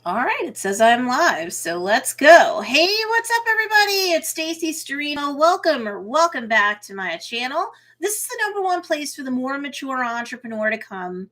All right, it says I'm live, so let's go. Hey, what's up, everybody? It's Stacey, Storino. Welcome back to my channel. This is the number one place for the more mature entrepreneur to come.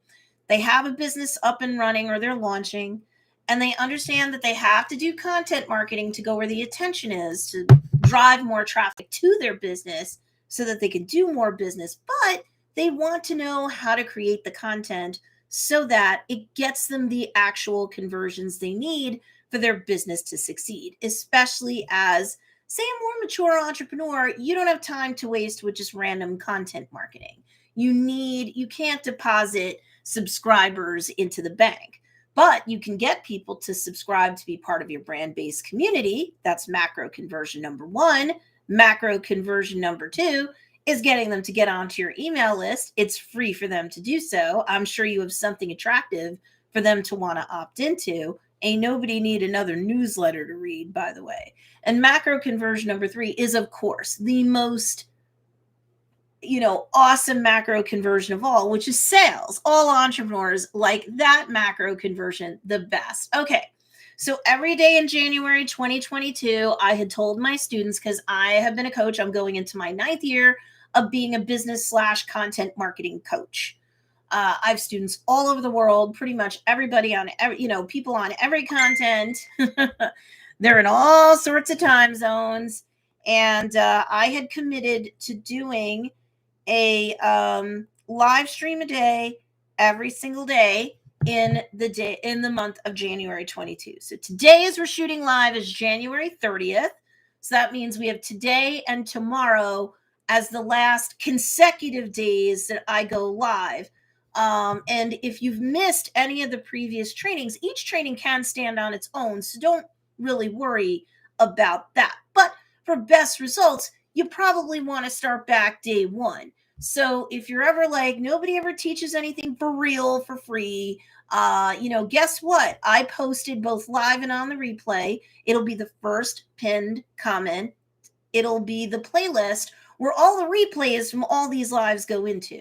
They have a business up and running or they're launching, and they understand that they have to do content marketing to go where the attention is to drive more traffic to their business so that they can do more business, but they want to know how to create the content so that it gets them the actual conversions they need for their business to succeed, especially as, say, a more mature entrepreneur. You don't have time to waste with just random content marketing. You can't deposit subscribers into the bank, but you can get people to subscribe to be part of your brand-based community. That's macro conversion number one. Macro conversion number two is getting them to get onto your email list. It's free for them to do so. I'm sure you have something attractive for them to want to opt into. Ain't nobody need another newsletter to read, by the way. And macro conversion number three is, of course, the most, awesome macro conversion of all, which is sales. All entrepreneurs like that macro conversion the best. Okay. So every day in January 2022, I had told my students, because I have been a coach, I'm going into my 9th year of being a business/content marketing coach. I have students all over the world, pretty much everybody on every, people on every content. They're in all sorts of time zones. And I had committed to doing a live stream a day, every single day in the month of January 22. So today, as we're shooting live, is January 30th. So that means we have today and tomorrow as the last consecutive days that I go live. And if you've missed any of the previous trainings, each training can stand on its own, so don't really worry about that. But for best results, you probably want to start back day one. So if you're ever like, nobody ever teaches anything for real, for free, guess what? I posted both live and on the replay. It'll be the first pinned comment. It'll be the playlist where all the replays from all these lives go into.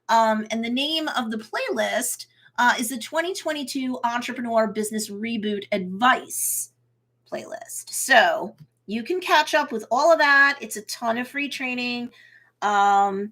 And the name of the playlist is the 2022 Entrepreneur Business Reboot Advice playlist. So you can catch up with all of that. It's a ton of free training. And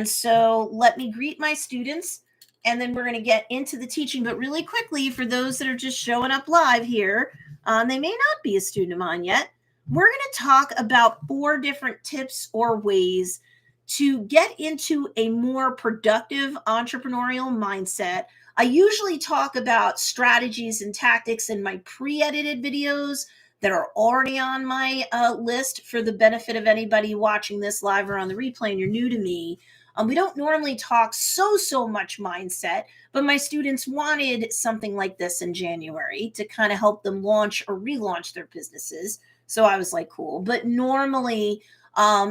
so let me greet my students, and then we're going to get into the teaching. But really quickly, for those that are just showing up live here, they may not be a student of mine yet. We're going to talk about 4 different tips or ways to get into a more productive entrepreneurial mindset. I usually talk about strategies and tactics in my pre-edited videos that are already on my list for the benefit of anybody watching this live or on the replay and you're new to me. We don't normally talk so much mindset, but my students wanted something like this in January to kind of help them launch or relaunch their businesses. So I was like, cool. But normally,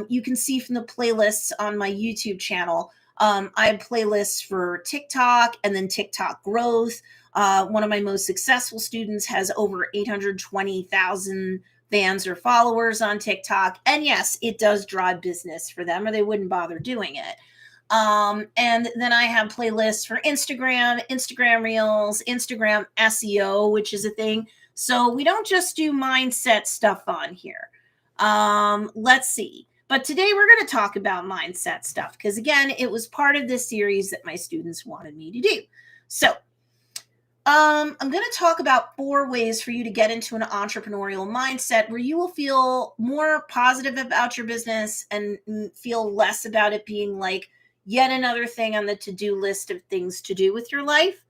you can see from the playlists on my YouTube channel, I have playlists for TikTok and then TikTok growth. One of my most successful students has over 820,000 fans or followers on TikTok. And yes, it does drive business for them, or they wouldn't bother doing it. And then I have playlists for Instagram Reels, Instagram SEO, which is a thing. So we don't just do mindset stuff on here. Let's see. But today we're going to talk about mindset stuff because, again, it was part of this series that my students wanted me to do. So I'm going to talk about 4 ways for you to get into an entrepreneurial mindset where you will feel more positive about your business and feel less about it being like yet another thing on the to-do list of things to do with your life.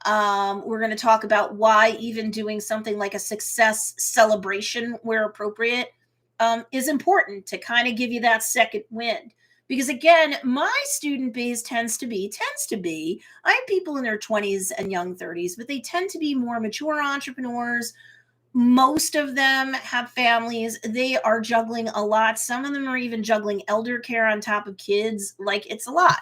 We're going to talk about why even doing something like a success celebration where appropriate is important to kind of give you that second wind. Because again, my student base tends to be, I have people in their 20s and young 30s, but they tend to be more mature entrepreneurs. Most of them have families. They are juggling a lot. Some of them are even juggling elder care on top of kids. Like, it's a lot.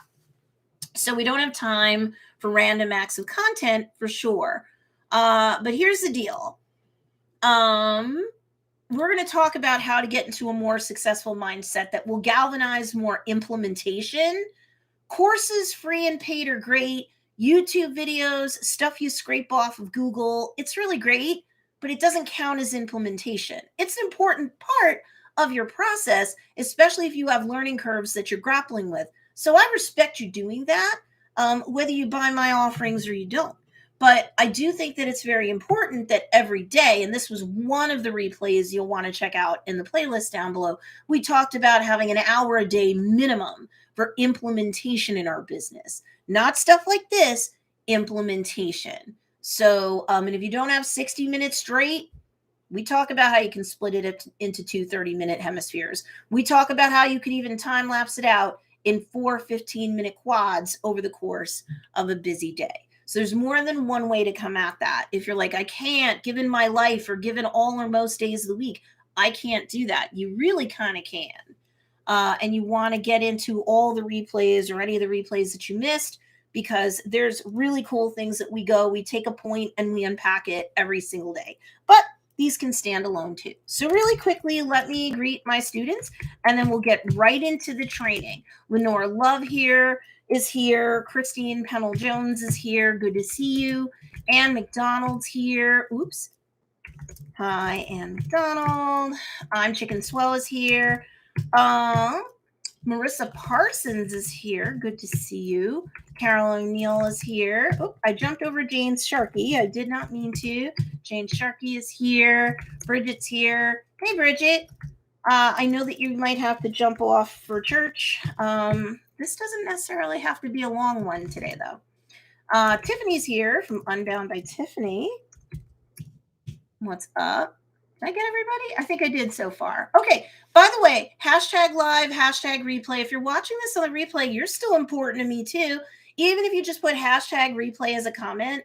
So we don't have time for random acts of content for sure. But here's the deal. We're going to talk about how to get into a more successful mindset that will galvanize more implementation. Courses, free and paid, are great. YouTube videos, stuff you scrape off of Google, it's really great. but it doesn't count as implementation. It's an important part of your process, especially if you have learning curves that you're grappling with. So I respect you doing that, whether you buy my offerings or you don't. But I do think that it's very important that every day, and this was one of the replays you'll want to check out in the playlist down below, we talked about having an hour a day minimum for implementation in our business. Not stuff like this, implementation. So, and if you don't have 60 minutes straight, we talk about how you can split it into two 30-minute hemispheres. We talk about how you could even time lapse it out in 4 15-minute quads over the course of a busy day. So there's more than one way to come at that. If you're like, I can't, given my life or given all or most days of the week, I can't do that. You really kind of can. And you want to get into all the replays or any of the replays that you missed, because there's really cool things that we take a point and we unpack it every single day. But these can stand alone too. So really quickly, let me greet my students and then we'll get right into the training. Lenore Love is here. Christine Pennell-Jones is here. Good to see you. Ann McDonald's here. Oops. Hi, Ann McDonald. I'm Chicken Swell is here. Marissa Parsons is here. Good to see you. Carol O'Neill is here. Oh, I jumped over Jane Sharkey. I did not mean to. Jane Sharkey is here. Bridget's here. Hey, Bridget. I know that you might have to jump off for church. This doesn't necessarily have to be a long one today, though. Tiffany's here from Unbound by Tiffany. What's up? Did I get everybody? I think I did so far. Okay. By the way, hashtag live, hashtag replay. If you're watching this on the replay, you're still important to me too. Even if you just put hashtag replay as a comment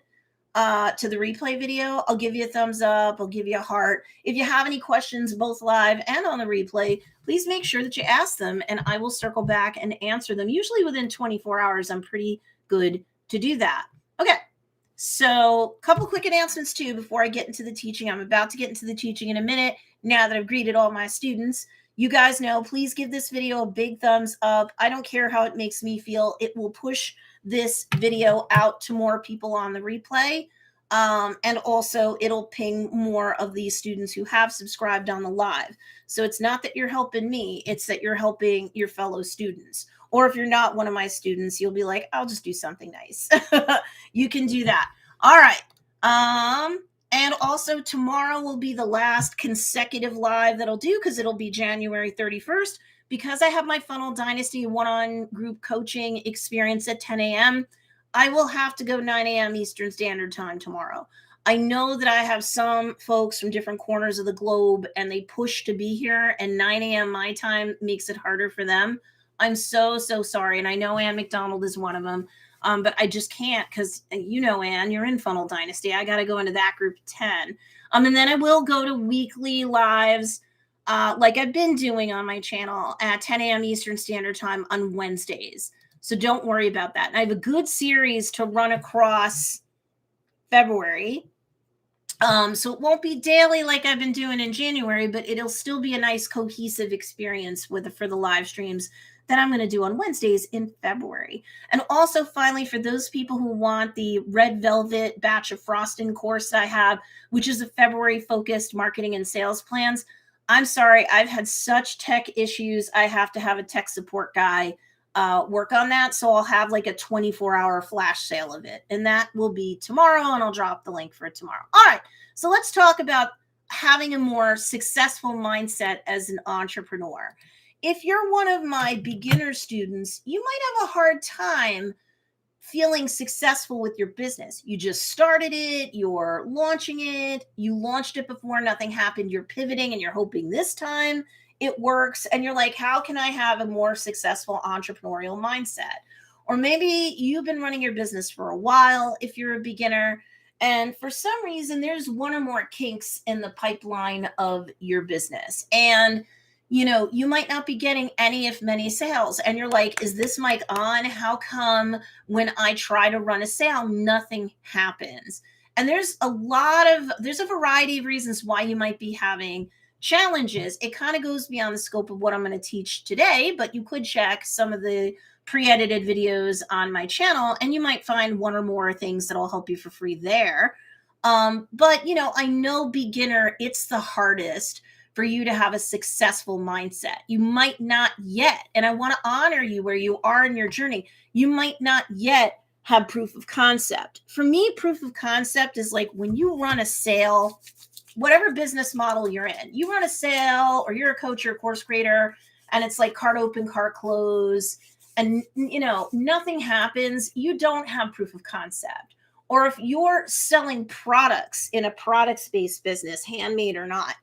to the replay video, I'll give you a thumbs up. I'll give you a heart. If you have any questions, both live and on the replay, please make sure that you ask them and I will circle back and answer them. Usually within 24 hours, I'm pretty good to do that. Okay. So a couple quick announcements too before I get into the teaching. I'm about to get into the teaching in a minute. Now that I've greeted all my students, you guys know, please give this video a big thumbs up. I don't care how it makes me feel. It will push this video out to more people on the replay. And also it'll ping more of these students who have subscribed on the live. So it's not that you're helping me, it's that you're helping your fellow students. Or if you're not one of my students, you'll be like, I'll just do something nice. You can do that. All right. And also tomorrow will be the last consecutive live that I'll do because it'll be January 31st. Because I have my Funnel Dynasty one-on group coaching experience at 10 a.m., I will have to go 9 a.m. Eastern Standard Time tomorrow. I know that I have some folks from different corners of the globe and they push to be here, and 9 a.m. my time makes it harder for them. I'm so sorry. And I know Ann McDonald is one of them. But I just can't because, you know, Ann, you're in Funnel Dynasty. I got to go into that group at 10. And then I will go to weekly lives like I've been doing on my channel at 10 a.m. Eastern Standard Time on Wednesdays. So don't worry about that. And I have a good series to run across February. So it won't be daily like I've been doing in January, but it'll still be a nice cohesive experience for the live streams that I'm going to do on Wednesdays in February. And also finally, for those people who want the Red Velvet Batch of Frosting course I have, which is a February focused marketing and sales plans. I'm sorry, I've had such tech issues. I have to have a tech support guy work on that. So I'll have like a 24-hour flash sale of it. And that will be tomorrow, and I'll drop the link for it tomorrow. All right, so let's talk about having a more successful mindset as an entrepreneur. If you're one of my beginner students, you might have a hard time feeling successful with your business. You just started it, you're launching it, you launched it before, nothing happened, you're pivoting and you're hoping this time it works. And you're like, how can I have a more successful entrepreneurial mindset? Or maybe you've been running your business for a while if you're a beginner, and for some reason there's one or more kinks in the pipeline of your business. And you know, you might not be getting any, if many sales. And you're like, is this mic on? How come when I try to run a sale, nothing happens? And there's a variety of reasons why you might be having challenges. It kind of goes beyond the scope of what I'm going to teach today, but you could check some of the pre-edited videos on my channel and you might find one or more things that'll help you for free there. But I know beginner, it's the hardest for you to have a successful mindset. You might not yet, and I want to honor you where you are in your journey. You might not yet have proof of concept. For me, proof of concept is like when you run a sale, whatever business model you're in, you run a sale or you're a coach or a course creator, and it's like cart open, cart close, and nothing happens, you don't have proof of concept. Or if you're selling products in a products-based business, handmade or not,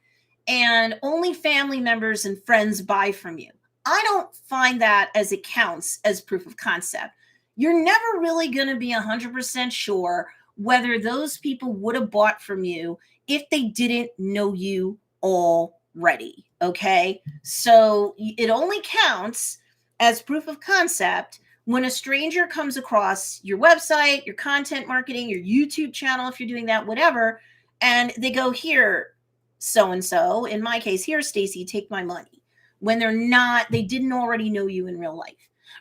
and only family members and friends buy from you, I don't find that as it counts as proof of concept. You're never really going to be 100% sure whether those people would have bought from you if they didn't know you already. Okay. So it only counts as proof of concept when a stranger comes across your website, your content marketing, your YouTube channel, if you're doing that, whatever, and they go, here, so and so, in my case, here, Stacey, take my money. When they didn't already know you in real life.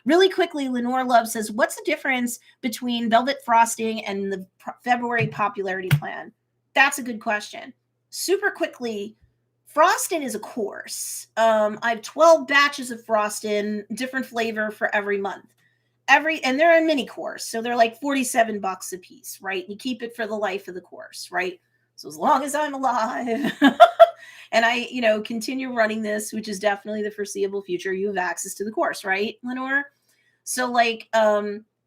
Really quickly, Lenore Love says, what's the difference between velvet frosting and the February popularity plan? That's a good question. Super quickly, frosting is a course. I have 12 batches of frosting, different flavor for every month. And they're a mini course, so they're like $47 a piece, right? You keep it for the life of the course, right? So as long as I'm alive and I, continue running this, which is definitely the foreseeable future, you have access to the course, right, Lenore? So like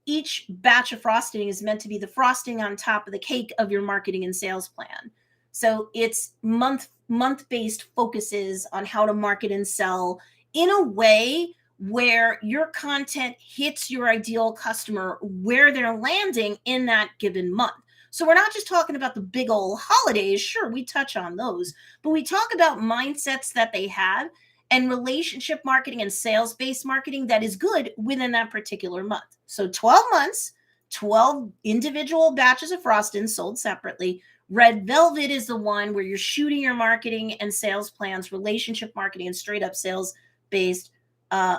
each batch of frosting is meant to be the frosting on top of the cake of your marketing and sales plan. So it's month-based focuses on how to market and sell in a way where your content hits your ideal customer where they're landing in that given month. So we're not just talking about the big old holidays. Sure, we touch on those, but we talk about mindsets that they have and relationship marketing and sales-based marketing that is good within that particular month. So 12 months, 12 individual batches of frosting sold separately. Red Velvet is the one where you're shooting your marketing and sales plans, relationship marketing, and straight up sales-based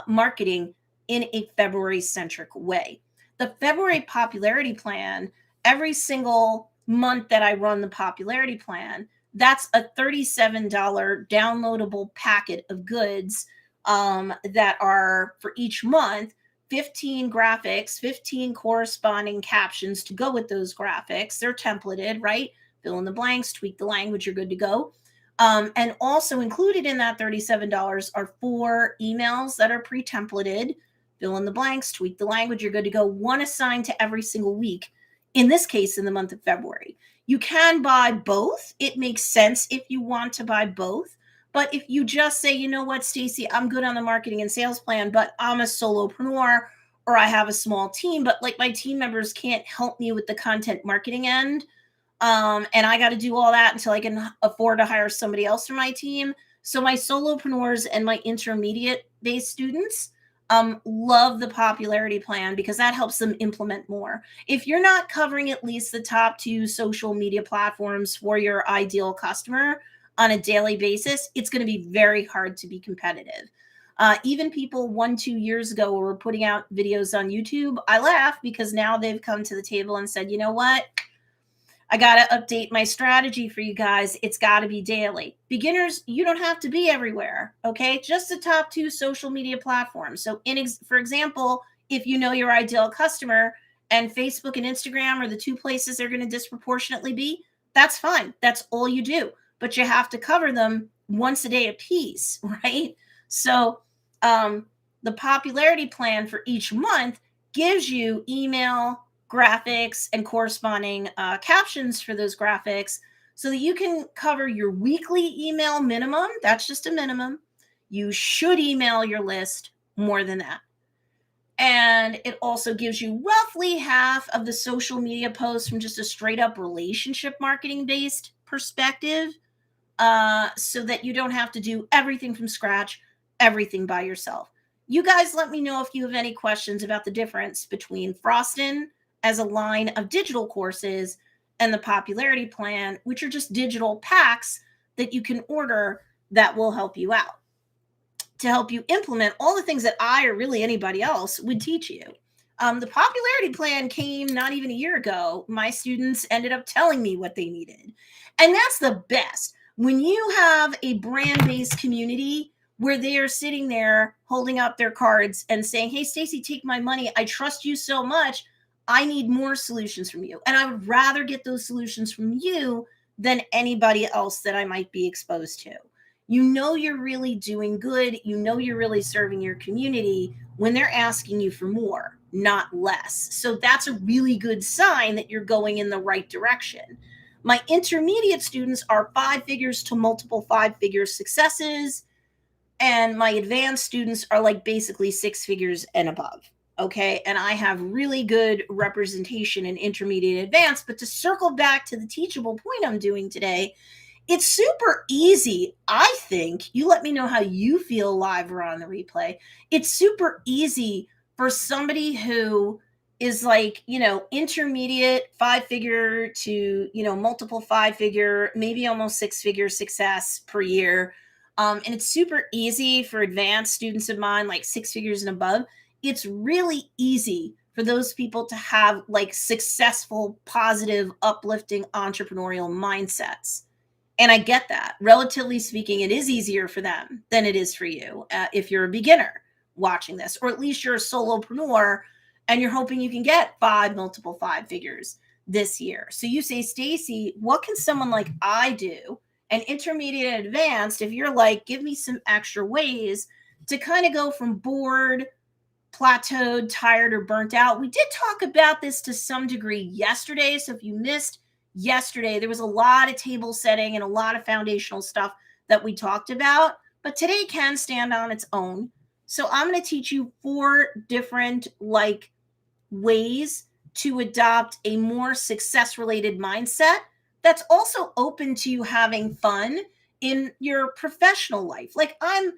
marketing in a February-centric way. The February popularity plan, every single month that I run the popularity plan, that's a $37 downloadable packet of goods that are for each month, 15 graphics, 15 corresponding captions to go with those graphics. They're templated, right? Fill in the blanks, tweak the language, you're good to go. And also included in that $37 are 4 emails that are pre-templated. Fill in the blanks, tweak the language, you're good to go. One assigned to every single week. In this case, in the month of February. You can buy both. It makes sense if you want to buy both. But if you just say, you know what, Stacey, I'm good on the marketing and sales plan, but I'm a solopreneur or I have a small team, but like my team members can't help me with the content marketing end. And I got to do all that until I can afford to hire somebody else for my team. So my solopreneurs and my intermediate based students love the popularity plan because that helps them implement more. If you're not covering at least the top 2 social media platforms for your ideal customer on a daily basis, it's going to be very hard to be competitive. Even people 1-2 years ago who were putting out videos on YouTube, I laugh because now they've come to the table and said, you know what? I got to update my strategy for you guys. It's got to be daily. Beginners, you don't have to be everywhere, okay? Just the top 2 social media platforms. So for example, if you know your ideal customer and Facebook and Instagram are the 2 places they're going to disproportionately be, that's fine. That's all you do. But you have to cover them once a day a piece, right? So the popularity plan for each month gives you email, graphics, and corresponding captions for those graphics so that you can cover your weekly email minimum. That's just a minimum. You should email your list more than that. And it also gives you roughly half of the social media posts from just a straight up relationship marketing based perspective so that you don't have to do everything from scratch, everything by yourself. You guys let me know if you have any questions about the difference between Frostin' as a line of digital courses and the popularity plan, which are just digital packs that you can order that will help you out to help you implement all the things that I or really anybody else would teach you. The popularity plan came not even a year ago. My students ended up telling me what they needed. And that's the best. When you have a brand-based community where they are sitting there holding up their cards and saying, hey, Stacey, take my money. I trust you so much. I need more solutions from you. And I would rather get those solutions from you than anybody else that I might be exposed to. You know you're really doing good. You know you're really serving your community when they're asking you for more, not less. So that's a really good sign that you're going in the right direction. My intermediate students are 5 figures to multiple 5-figure successes. And my advanced students are like basically 6 figures and above. Okay. And I have really good representation in intermediate advanced. But to circle back to the teachable point I'm doing today, it's super easy. I think you let me know how you feel live or on the replay. It's super easy for somebody who is like, intermediate 5-figure to, multiple 5-figure, maybe almost 6-figure success per year. And it's super easy for advanced students of mine, like 6 figures and above. It's really easy for those people to have like successful, positive, uplifting entrepreneurial mindsets. And I get that. Relatively speaking, it is easier for them than it is for you if you're a beginner watching this, or at least you're a solopreneur and you're hoping you can get multiple 5 figures this year. So you say, Stacey, what can someone like I do? And intermediate and advanced, if you're like, give me some extra ways to kind of go from bored, plateaued, tired, or burnt out. We did talk about this to some degree yesterday. So if you missed yesterday, there was a lot of table setting and a lot of foundational stuff that we talked about. But today can stand on its own. So I'm going to teach you 4 different ways to adopt a more success-related mindset that's also open to having fun in your professional life. Like I'm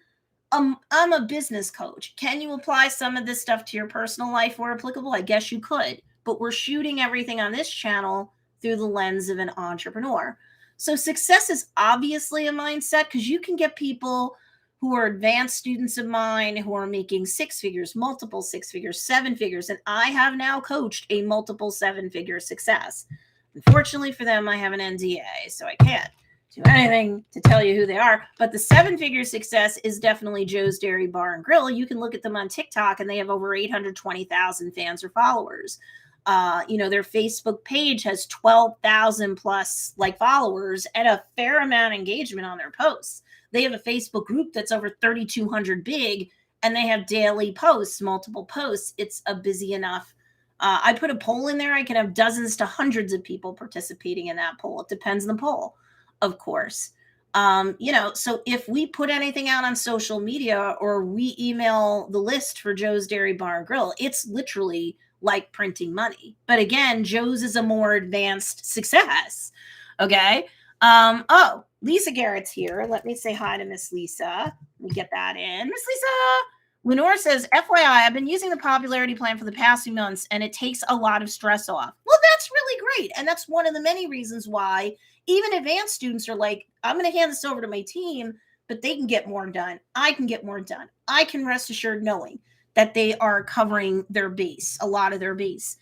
a business coach. Can you apply some of this stuff to your personal life where applicable? I guess you could, but we're shooting everything on this channel through the lens of an entrepreneur. So success is obviously a mindset because you can get people who are advanced students of mine who are making 6 figures, multiple 6 figures, 7 figures. And I have now coached a multiple 7-figure success. Unfortunately for them, I have an NDA, so I can't do anything to tell you who they are. But the 7-figure success is definitely Joe's Dairy Bar and Grill. You can look at them on TikTok, and they have over 820,000 fans or followers. Their Facebook page has 12,000 plus followers and a fair amount of engagement on their posts. They have a Facebook group that's over 3,200 big, and they have daily posts, multiple posts. It's a busy enough. I put a poll in there. I can have dozens to hundreds of people participating in that poll. It depends on the poll, of course. So if we put anything out on social media or we email the list for Joe's Dairy Bar and Grill, it's literally like printing money. But again, Joe's is a more advanced success. Okay. Lisa Garrett's here. Let me say hi to Miss Lisa. Let me get that in. Miss Lisa. Lenore says, FYI, I've been using the popularity plan for the past few months, and it takes a lot of stress off. Well, that's really great. And that's one of the many reasons why even advanced students are like, I'm going to hand this over to my team, but they can get more done. I can get more done. I can rest assured knowing that they are covering their base, a lot of their base.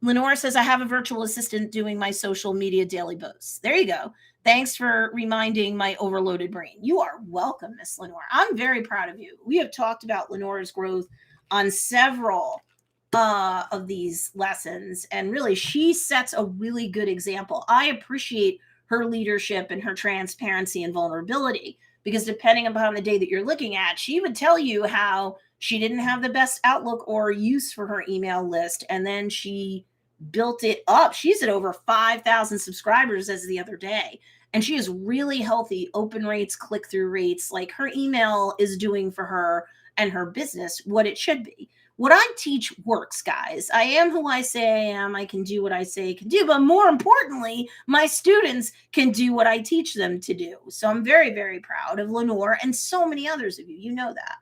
Lenore says, I have a virtual assistant doing my social media daily posts. There you go. Thanks for reminding my overloaded brain. You are welcome, Miss Lenore. I'm very proud of you. We have talked about Lenore's growth on several of these lessons, and really, she sets a really good example. I appreciate her leadership and her transparency and vulnerability, because depending upon the day that you're looking at, she would tell you how she didn't have the best outlook or use for her email list, and then she built it up. She's at over 5,000 subscribers as the other day, and she has really healthy open rates, click-through rates. Like, her email is doing for her and her business what it should be. What I teach works, guys. I am who I say I am. I can do what I say I can do. But more importantly, my students can do what I teach them to do. So I'm very, very proud of Lenore and so many others of you. You know that.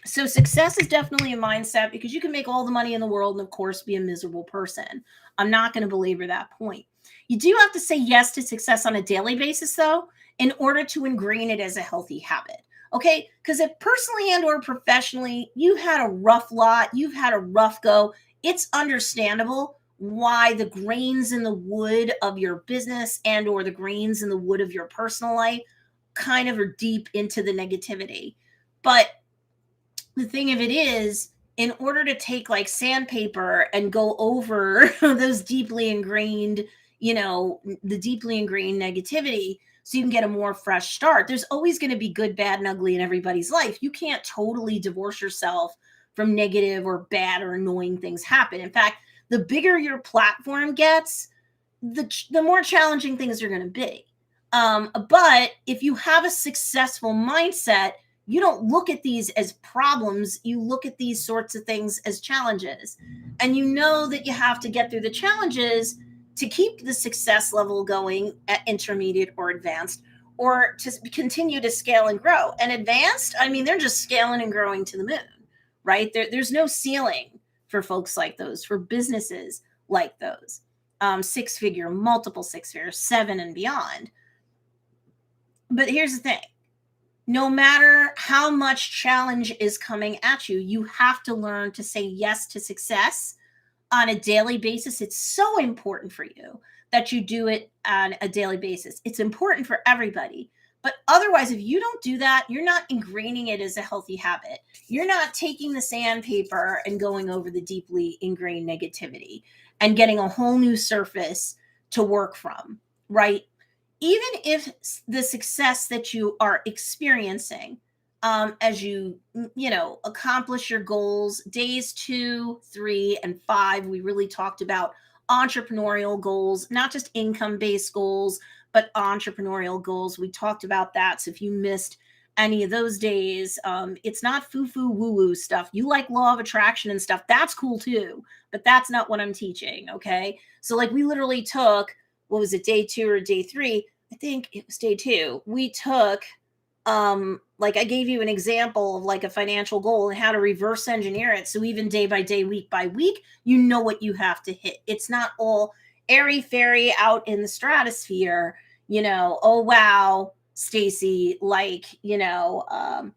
So success is definitely a mindset, because you can make all the money in the world and, of course, be a miserable person. I'm not going to belabor that point. You do have to say yes to success on a daily basis, though, in order to ingrain it as a healthy habit. Okay. Because if personally and or professionally, you had a rough lot, you've had a rough go, it's understandable why the grains in the wood of your business and or the grains in the wood of your personal life kind of are deep into the negativity. But the thing of it is, in order to take like sandpaper and go over those deeply ingrained, the deeply ingrained negativity, so you can get a more fresh start, there's always going to be good, bad, and ugly in everybody's life. You can't totally divorce yourself from negative or bad or annoying things happen. In fact, the bigger your platform gets, the more challenging things are going to be. But if you have a successful mindset, you don't look at these as problems. You look at these sorts of things as challenges. And you know that you have to get through the challenges to keep the success level going at intermediate or advanced, or to continue to scale and grow. And advanced, I mean, they're just scaling and growing to the moon, right? There's no ceiling for folks like those, for businesses like those. Six figure, multiple six figures, seven and beyond. But here's the thing. No matter how much challenge is coming at you, you have to learn to say yes to success on a daily basis. It's so important for you that you do it on a daily basis. It's important for everybody. But otherwise, if you don't do that, you're not ingraining it as a healthy habit. You're not taking the sandpaper and going over the deeply ingrained negativity and getting a whole new surface to work from, right? Even if the success that you are experiencing as you accomplish your goals, days 2, 3, and 5, we really talked about entrepreneurial goals, not just income-based goals, but entrepreneurial goals. We talked about that. So if you missed any of those days, it's not foo-foo woo-woo stuff. You like law of attraction and stuff, that's cool too, but that's not what I'm teaching. Okay. So like we literally took, what was it, day 2 or day 3? I think it was day 2. We took, like I gave you an example of like a financial goal and how to reverse engineer it. So even day by day, week by week, you know what you have to hit. It's not all airy fairy out in the stratosphere, oh, wow, Stacey, like, I'm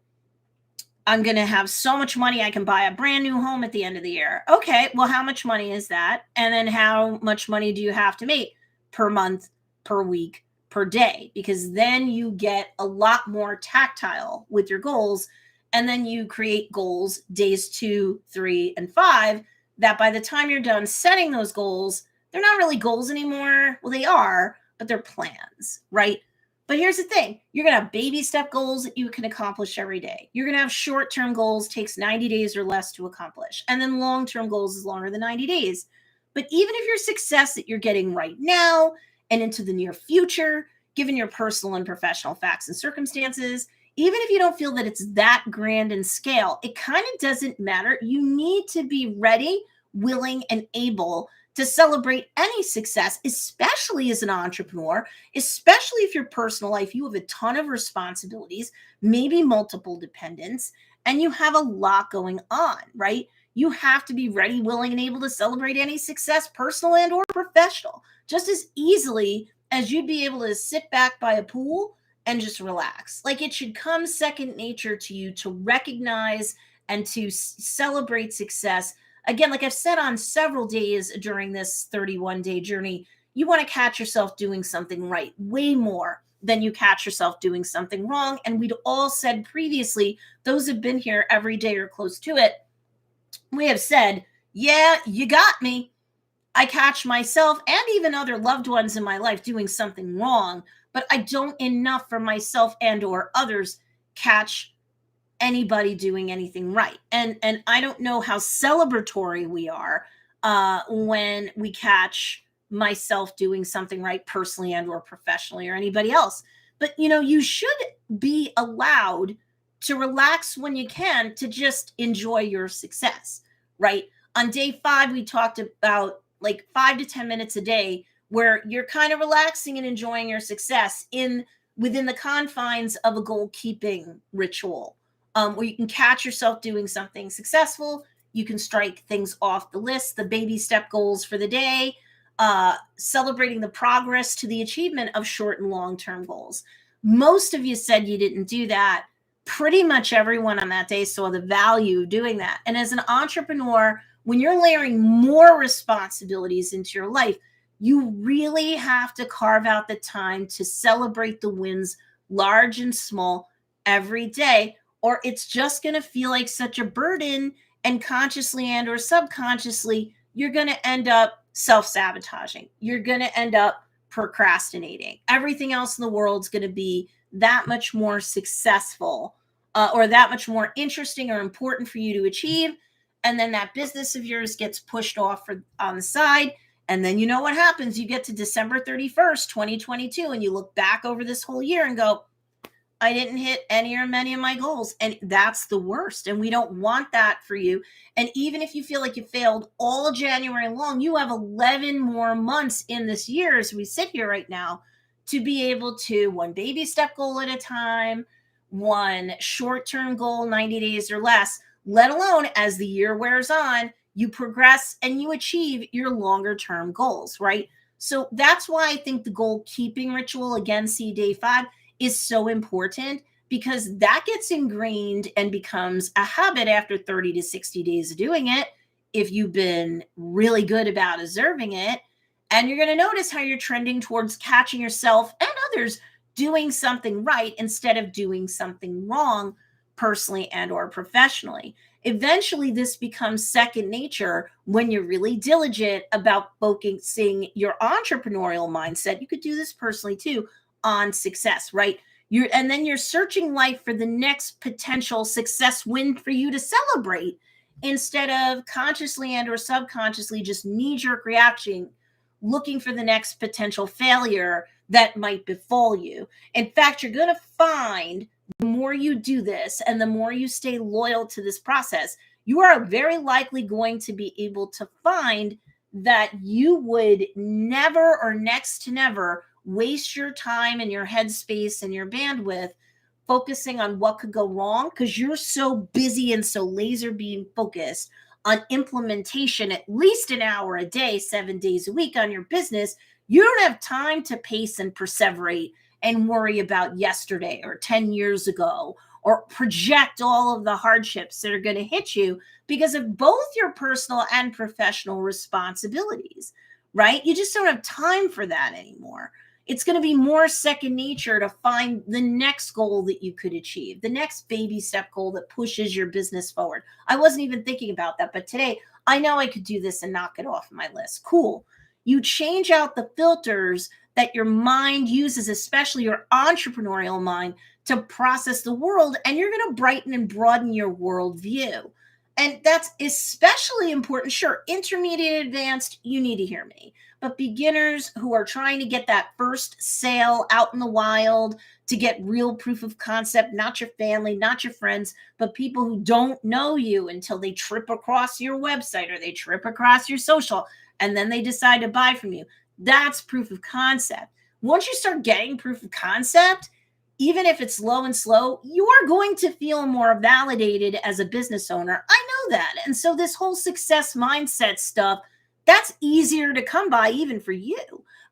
going to have so much money, I can buy a brand new home at the end of the year. Okay, well, how much money is that? And then how much money do you have to make per month, per week, per day? Because then you get a lot more tactile with your goals. And then you create goals days 2, 3, and 5 that by the time you're done setting those goals, they're not really goals anymore. Well, they are, but they're plans, right? But here's the thing. You're going to have baby step goals that you can accomplish every day. You're going to have short-term goals, takes 90 days or less to accomplish. And then long-term goals is longer than 90 days. But even if your success that you're getting right now and into the near future, given your personal and professional facts and circumstances, even if you don't feel that it's that grand in scale, it kind of doesn't matter. You need to be ready, willing, and able to celebrate any success, especially as an entrepreneur, especially if your personal life, you have a ton of responsibilities, maybe multiple dependents, and you have a lot going on, right? You have to be ready, willing, and able to celebrate any success, personal and or professional, just as easily as you'd be able to sit back by a pool and just relax. Like it should come second nature to you to recognize and to celebrate success. Again, like I've said on several days during this 31-day journey, you want to catch yourself doing something right way more than you catch yourself doing something wrong. And we'd all said previously, those have been here every day or close to it, we have said, yeah, you got me. I catch myself and even other loved ones in my life doing something wrong, but I don't enough for myself and or others catch anybody doing anything right. And I don't know how celebratory we are when we catch myself doing something right personally and or professionally or anybody else. But you should be allowed to relax when you can, to just enjoy your success, right? On day 5, we talked about like 5 to 10 minutes a day where you're kind of relaxing and enjoying your success within the confines of a goal keeping ritual, where you can catch yourself doing something successful. You can strike things off the list, the baby step goals for the day, celebrating the progress to the achievement of short and long-term goals. Most of you said you didn't do that. pretty much everyone on that day saw the value of doing that. And as an entrepreneur, when you're layering more responsibilities into your life, you really have to carve out the time to celebrate the wins, large and small, every day, or it's just going to feel like such a burden. And consciously and or subconsciously, you're going to end up self-sabotaging. You're going to end up procrastinating. Everything else in the world's going to be that much more successful, or that much more interesting or important for you to achieve. And then that business of yours gets pushed off on the side. And then you know what happens? You get to December 31st, 2022, and you look back over this whole year and go, I didn't hit any or many of my goals. And that's the worst. And we don't want that for you. And even if you feel like you failed all January long, you have 11 more months in this year as we sit here right now to be able to one baby step goal at a time, one short-term goal, 90 days or less, let alone as the year wears on, you progress and you achieve your longer term goals, right? So that's why I think the goal keeping ritual, again, see day 5, is so important, because that gets ingrained and becomes a habit after 30 to 60 days of doing it, if you've been really good about observing it. And you're going to notice how you're trending towards catching yourself and others doing something right instead of doing something wrong, personally and or professionally. Eventually, this becomes second nature when you're really diligent about focusing your entrepreneurial mindset. You could do this personally too, on success, right? And then you're searching life for the next potential success win for you to celebrate, instead of consciously and or subconsciously just knee-jerk reaction, looking for the next potential failure that might befall you. In fact, you're going to find the more you do this and the more you stay loyal to this process, you are very likely going to be able to find that you would never, or next to never, waste your time and your headspace and your bandwidth focusing on what could go wrong, because you're so busy and so laser beam focused on implementation at least an hour a day, 7 days a week on your business. You don't have time to pace and perseverate and worry about yesterday or 10 years ago, or project all of the hardships that are going to hit you because of both your personal and professional responsibilities, right? You just don't have time for that anymore. It's going to be more second nature to find the next goal that you could achieve, the next baby step goal that pushes your business forward. I wasn't even thinking about that, but today I know I could do this and knock it off my list. Cool. You change out the filters that your mind uses, especially your entrepreneurial mind, to process the world, and you're going to brighten and broaden your worldview. And that's especially important. Sure, intermediate, advanced, you need to hear me. But beginners who are trying to get that first sale out in the wild, to get real proof of concept, not your family, not your friends, but people who don't know you until they trip across your website or they trip across your social, and then they decide to buy from you. That's proof of concept. Once you start getting proof of concept, even if it's low and slow, you are going to feel more validated as a business owner. I know that. And so this whole success mindset stuff, that's easier to come by even for you.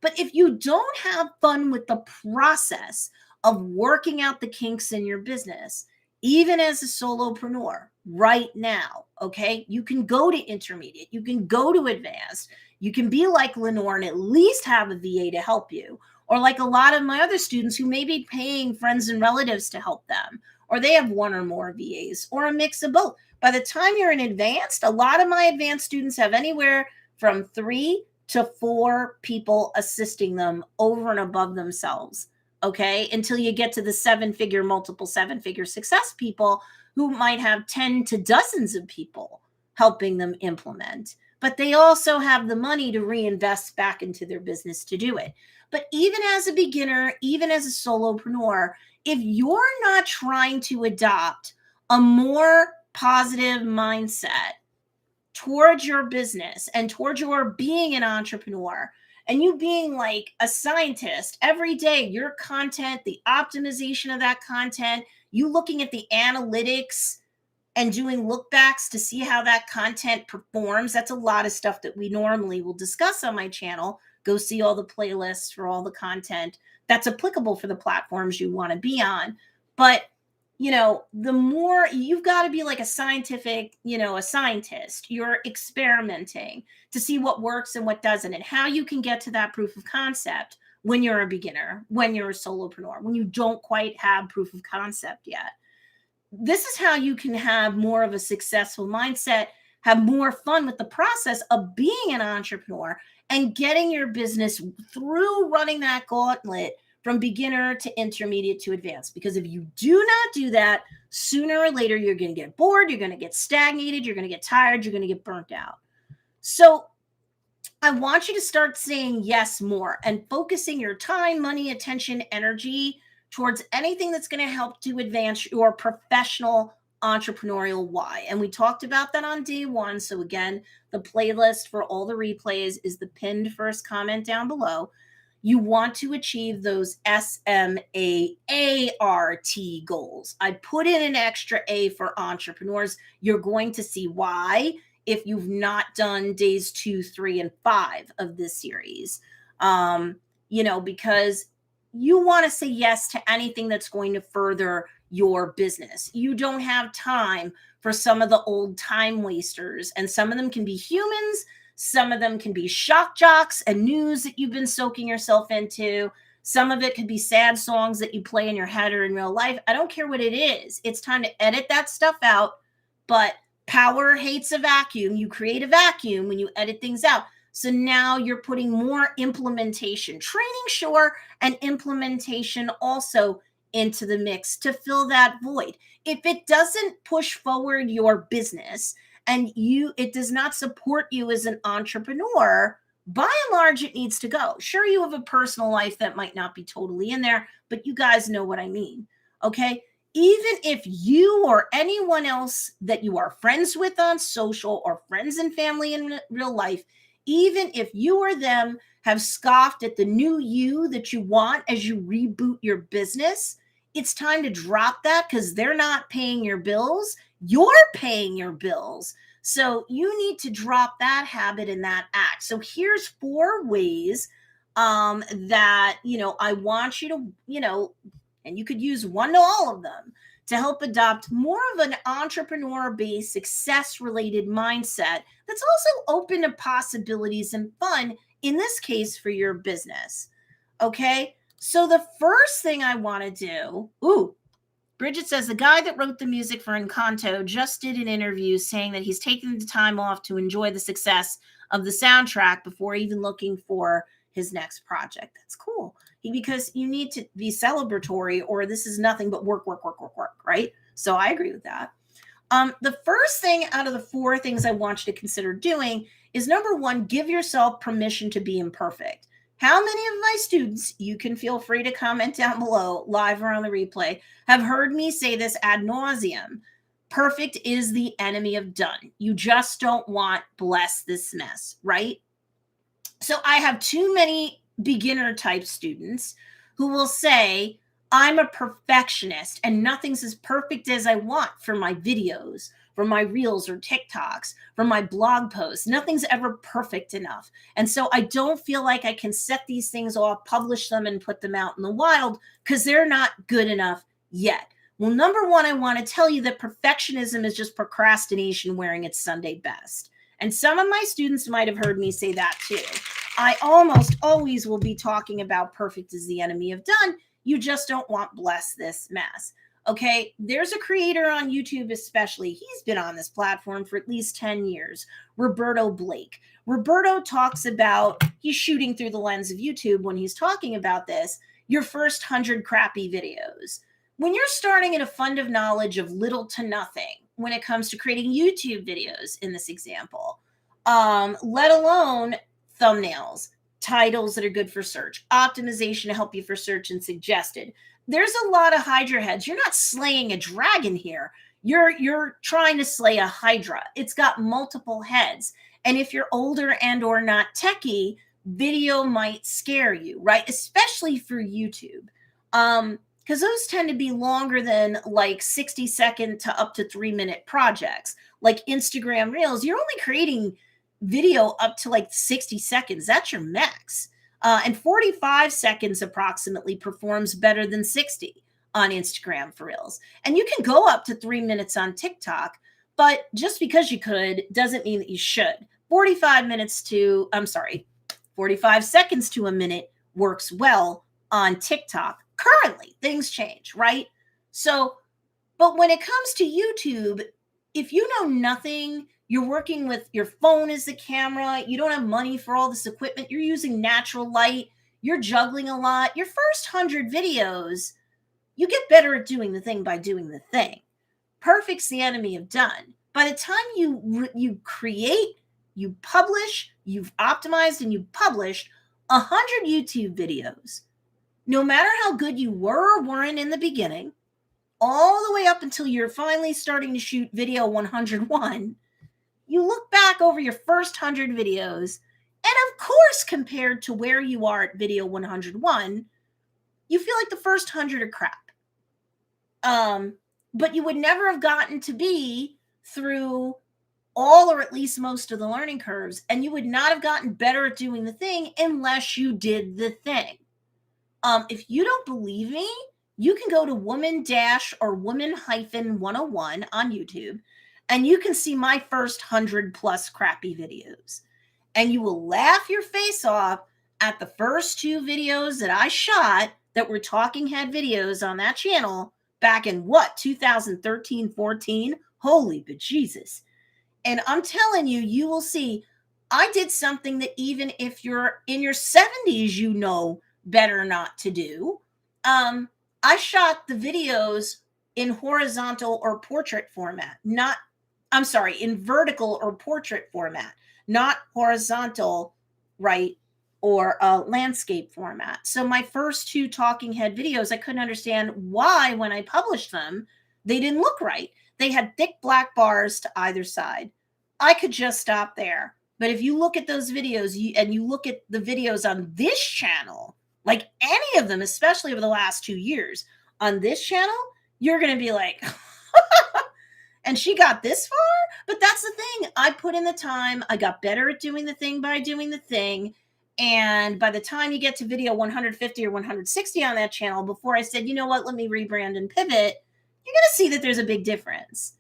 But if you don't have fun with the process of working out the kinks in your business, even as a solopreneur right now, okay, you can go to intermediate, you can go to advanced, you can be like Lenore and at least have a VA to help you. Or like a lot of my other students who may be paying friends and relatives to help them, or they have one or more VAs, or a mix of both. By the time you're in advanced, a lot of my advanced students have anywhere from 3 to 4 people assisting them over and above themselves, okay? Until you get to the 7-figure, multiple 7-figure success people who might have 10 to dozens of people helping them implement. But they also have the money to reinvest back into their business to do it. But even as a beginner, even as a solopreneur, if you're not trying to adopt a more positive mindset towards your business and towards your being an entrepreneur, and you being like a scientist every day, your content, the optimization of that content, you looking at the analytics and doing look backs to see how that content performs. That's a lot of stuff that we normally will discuss on my channel. Go see all the playlists for all the content that's applicable for the platforms you want to be on. But the more you've got to be like a scientific, a scientist. You're experimenting to see what works and what doesn't, and how you can get to that proof of concept when you're a beginner, when you're a solopreneur, when you don't quite have proof of concept yet. This is how you can have more of a successful mindset, have more fun with the process of being an entrepreneur and getting your business through running that gauntlet from beginner to intermediate to advanced. Because if you do not do that, sooner or later, you're going to get bored, you're going to get stagnated, you're going to get tired, you're going to get burnt out. So I want you to start saying yes more and focusing your time, money, attention, energy towards anything that's going to help to advance your professional entrepreneurial why. And we talked about that on day one. So again, the playlist for all the replays is the pinned first comment down below. You want to achieve those SMAART goals. I put in an extra A for entrepreneurs. You're going to see why if you've not done days 2, 3, and 5 of this series. Because you want to say yes to anything that's going to further your business. You don't have time for some of the old time wasters, and some of them can be humans. Some of them can be shock jocks and news that you've been soaking yourself into. Some of it could be sad songs that you play in your head or in real life. I don't care what it is. It's time to edit that stuff out. But power hates a vacuum. You create a vacuum when you edit things out. So now you're putting more implementation, training, sure, and implementation also into the mix to fill that void. If it doesn't push forward your business and it does not support you as an entrepreneur, by and large, it needs to go. Sure, you have a personal life that might not be totally in there, but you guys know what I mean. Okay. Even if you or anyone else that you are friends with on social or friends and family in real life, even if you or them have scoffed at the new you that you want as you reboot your business, it's time to drop that because they're not paying your bills. You're paying your bills. So you need to drop that habit and that act. So here's 4 ways that, I want you to, and you could use one to all of them to help adopt more of an entrepreneur-based, success-related mindset that's also open to possibilities and fun, in this case, for your business. Okay? So the first thing I want to do, Bridget says, the guy that wrote the music for Encanto just did an interview saying that he's taking the time off to enjoy the success of the soundtrack before even looking for his next project. That's cool. Because you need to be celebratory or this is nothing but work, right? So I agree with that. The first thing out of the 4 things I want you to consider doing is, number 1, give yourself permission to be imperfect. How many of my students, you can feel free to comment down below, live or on the replay, have heard me say this ad nauseum? Perfect is the enemy of done. You just don't want bless this mess, right? So I have too many beginner type students who will say, I'm a perfectionist and nothing's as perfect as I want for my videos, for my reels or TikToks, for my blog posts. Nothing's ever perfect enough. And so I don't feel like I can set these things off, publish them, and put them out in the wild because they're not good enough yet. Well, number 1, I want to tell you that perfectionism is just procrastination wearing its Sunday best. And some of my students might have heard me say that too. I almost always will be talking about perfect is the enemy of done. You just don't want bless this mess. Okay, there's a creator on YouTube especially. He's been on this platform for at least 10 years, Roberto Blake. Roberto talks about, he's shooting through the lens of YouTube when he's talking about this, your first 100 crappy videos. When you're starting at a fund of knowledge of little to nothing, when it comes to creating YouTube videos in this example, let alone thumbnails, titles that are good for search, optimization to help you for search and suggested. There's a lot of Hydra heads. You're not slaying a dragon here. You're trying to slay a Hydra. It's got multiple heads. And if you're older and or not techie, video might scare you, right? Especially for YouTube. Because those tend to be longer than like 60-second to up to 3-minute projects. Like Instagram Reels, you're only creating video up to like 60 seconds. That's your max. And 45 seconds approximately performs better than 60. on Instagram for Reels. And you can go up to 3 minutes on TikTok, but just because you could doesn't mean that you should. 45 seconds to a minute works well on TikTok. Currently, things change, right? So, but when it comes to YouTube, if you know nothing, you're working with your phone as the camera, you don't have money for all this equipment, you're using natural light, you're juggling a lot. Your first 100 videos, you get better at doing the thing by doing the thing. Perfect's the enemy of done. By the time you create, you publish, you've optimized and you published 100 YouTube videos, no matter how good you were or weren't in the beginning, all the way up until you're finally starting to shoot video 101, you look back over your first 100 videos, and of course, compared to where you are at video 101, you feel like the first 100 are crap. But you would never have gotten to be through all or at least most of the learning curves, and you would not have gotten better at doing the thing unless you did the thing. If you don't believe me, you can go to woman-101 on YouTube, and you can see my first 100 plus crappy videos. And you will laugh your face off at the first 2 videos that I shot that were talking head videos on that channel back in 2013, 14? Holy bejesus. And I'm telling you, you will see, I did something that even if you're in your 70s, you know better not to do. I shot the videos in horizontal or portrait format, in vertical or portrait format, not horizontal, right, or landscape format. So my first 2 talking head videos, I couldn't understand why when I published them, they didn't look right. They had thick black bars to either side. I could just stop there. But if you look at those videos and you look at the videos on this channel, like any of them, especially over the last 2 years on this channel, you're going to be like, and she got this far? But that's the thing. I put in the time. I got better at doing the thing by doing the thing. And by the time you get to video 150 or 160 on that channel, before I said, you know what, let me rebrand and pivot, you're going to see that there's a big difference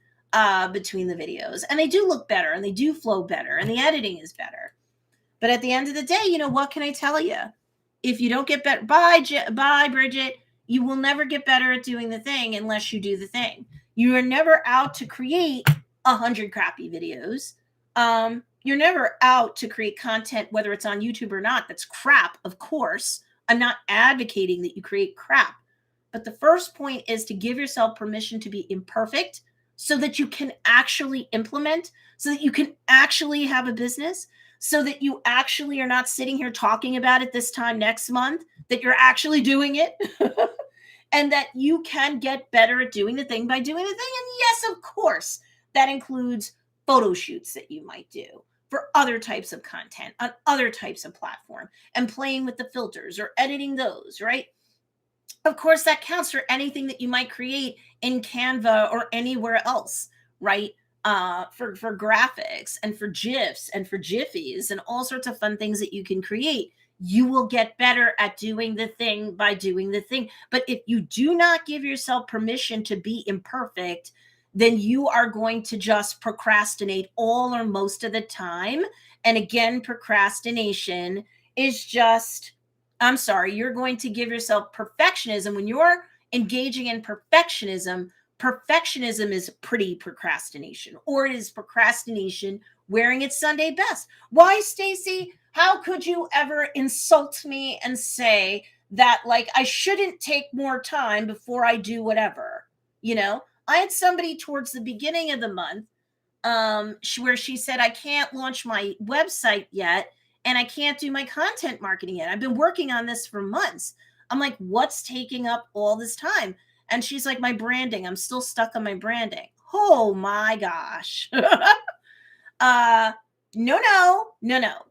between the videos. And they do look better and they do flow better and the editing is better. But at the end of the day, you know, what can I tell you? If you don't get better, bye, Bridget, you will never get better at doing the thing unless you do the thing. You are never out to create 100 crappy videos. You're never out to create content, whether it's on YouTube or not, that's crap, of course. I'm not advocating that you create crap. But the first point is to give yourself permission to be imperfect so that you can actually implement, so that you can actually have a business, so that you actually are not sitting here talking about it this time next month, that you're actually doing it, and that you can get better at doing the thing by doing the thing. And yes, of course, that includes photo shoots that you might do for other types of content on other types of platform and playing with the filters or editing those, right? Of course, that counts for anything that you might create in Canva or anywhere else, right? For graphics and for GIFs and for Jiffies and all sorts of fun things that you can create. You will get better at doing the thing by doing the thing. But if you do not give yourself permission to be imperfect, then you are going to just procrastinate all or most of the time. And again, procrastination is just, you're going to give yourself perfectionism. When you're engaging in perfectionism is pretty procrastination, or it is procrastination wearing its Sunday best. Why, Stacey? How could you ever insult me and say that, like, I shouldn't take more time before I do whatever? You know, I had somebody towards the beginning of the month where she said, I can't launch my website yet, and I can't do my content marketing yet. I've been working on this for months. I'm like, what's taking up all this time? And she's like, my branding. I'm still stuck on my branding. Oh my gosh. No.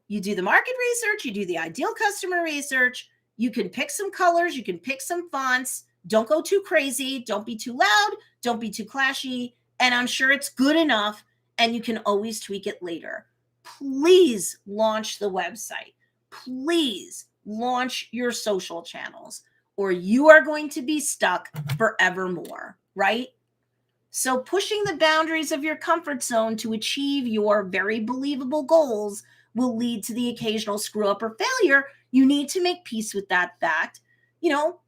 You do the market research. You do the ideal customer research. You can pick some colors. You can pick some fonts. Don't go too crazy. Don't be too loud. Don't be too clashy. And I'm sure it's good enough. And you can always tweak it later. Please launch the website. Please launch your social channels. or you are going to be stuck forevermore, right? So pushing the boundaries of your comfort zone to achieve your very believable goals will lead to the occasional screw up or failure. You need to make peace with that fact, you know.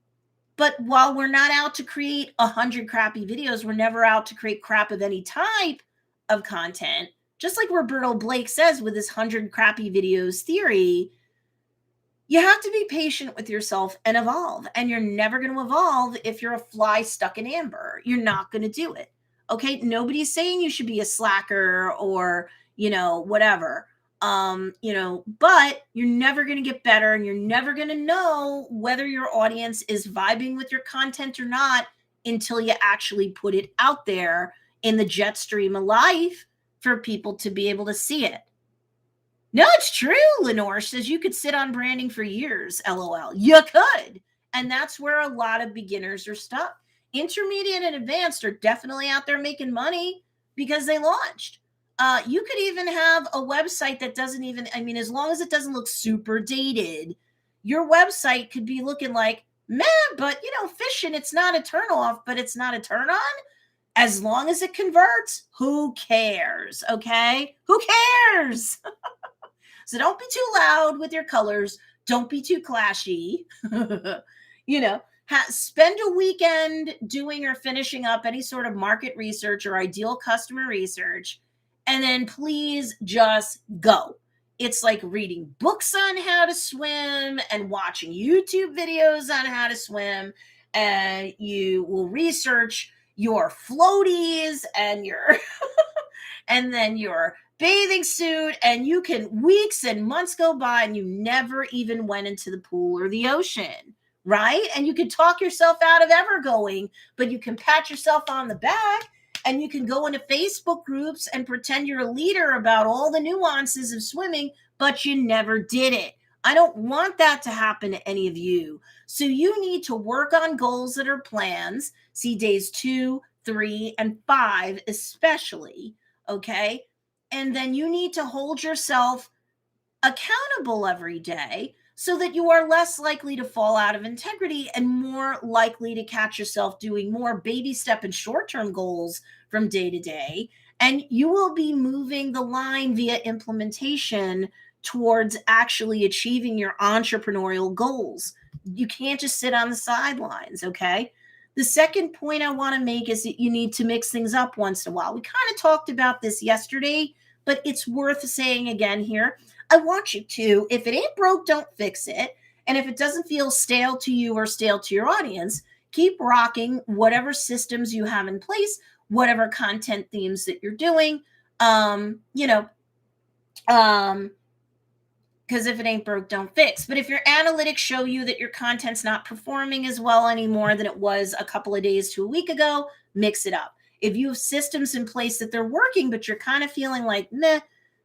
But while we're not out to create 100 crappy videos, we're never out to create crap of any type of content. Just like Roberto Blake says with his 100 crappy videos theory, you have to be patient with yourself and evolve. And you're never going to evolve if you're a fly stuck in amber. You're not going to do it. Okay. Nobody's saying you should be a slacker or, whatever. But you're never going to get better, and you're never going to know whether your audience is vibing with your content or not until you actually put it out there in the jet stream of life for people to be able to see it. No, it's true. Lenore says you could sit on branding for years. LOL. You could. And that's where a lot of beginners are stuck. Intermediate and advanced are definitely out there making money because they launched. You could even have a website that doesn't even, as long as it doesn't look super dated, your website could be looking like, meh, but fishing, it's not a turn off, but it's not a turn on. As long as it converts, who cares? Okay? Who cares? So don't be too loud with your colors. Don't be too clashy. Spend a weekend doing or finishing up any sort of market research or ideal customer research, and then please just go. It's like reading books on how to swim and watching YouTube videos on how to swim, and you will research your floaties and your and then your bathing suit, and you can weeks and months go by and you never even went into the pool or the ocean, right? And you can talk yourself out of ever going, but you can pat yourself on the back, and you can go into Facebook groups and pretend you're a leader about all the nuances of swimming, but you never did it. I don't want that to happen to any of you. So you need to work on goals that are plans. See days 2, 3, and 5 especially, okay? And then you need to hold yourself accountable every day so that you are less likely to fall out of integrity and more likely to catch yourself doing more baby step and short-term goals from day to day. And you will be moving the line via implementation towards actually achieving your entrepreneurial goals. You can't just sit on the sidelines, okay? The second point I want to make is that you need to mix things up once in a while. We kind of talked about this yesterday, but it's worth saying again here. I want you to, if it ain't broke, don't fix it. And if it doesn't feel stale to you or stale to your audience, keep rocking whatever systems you have in place, whatever content themes that you're doing. Because if it ain't broke, don't fix. But if your analytics show you that your content's not performing as well anymore than it was a couple of days to a week ago, mix it up. If you have systems in place that they're working, but you're kind of feeling like, meh,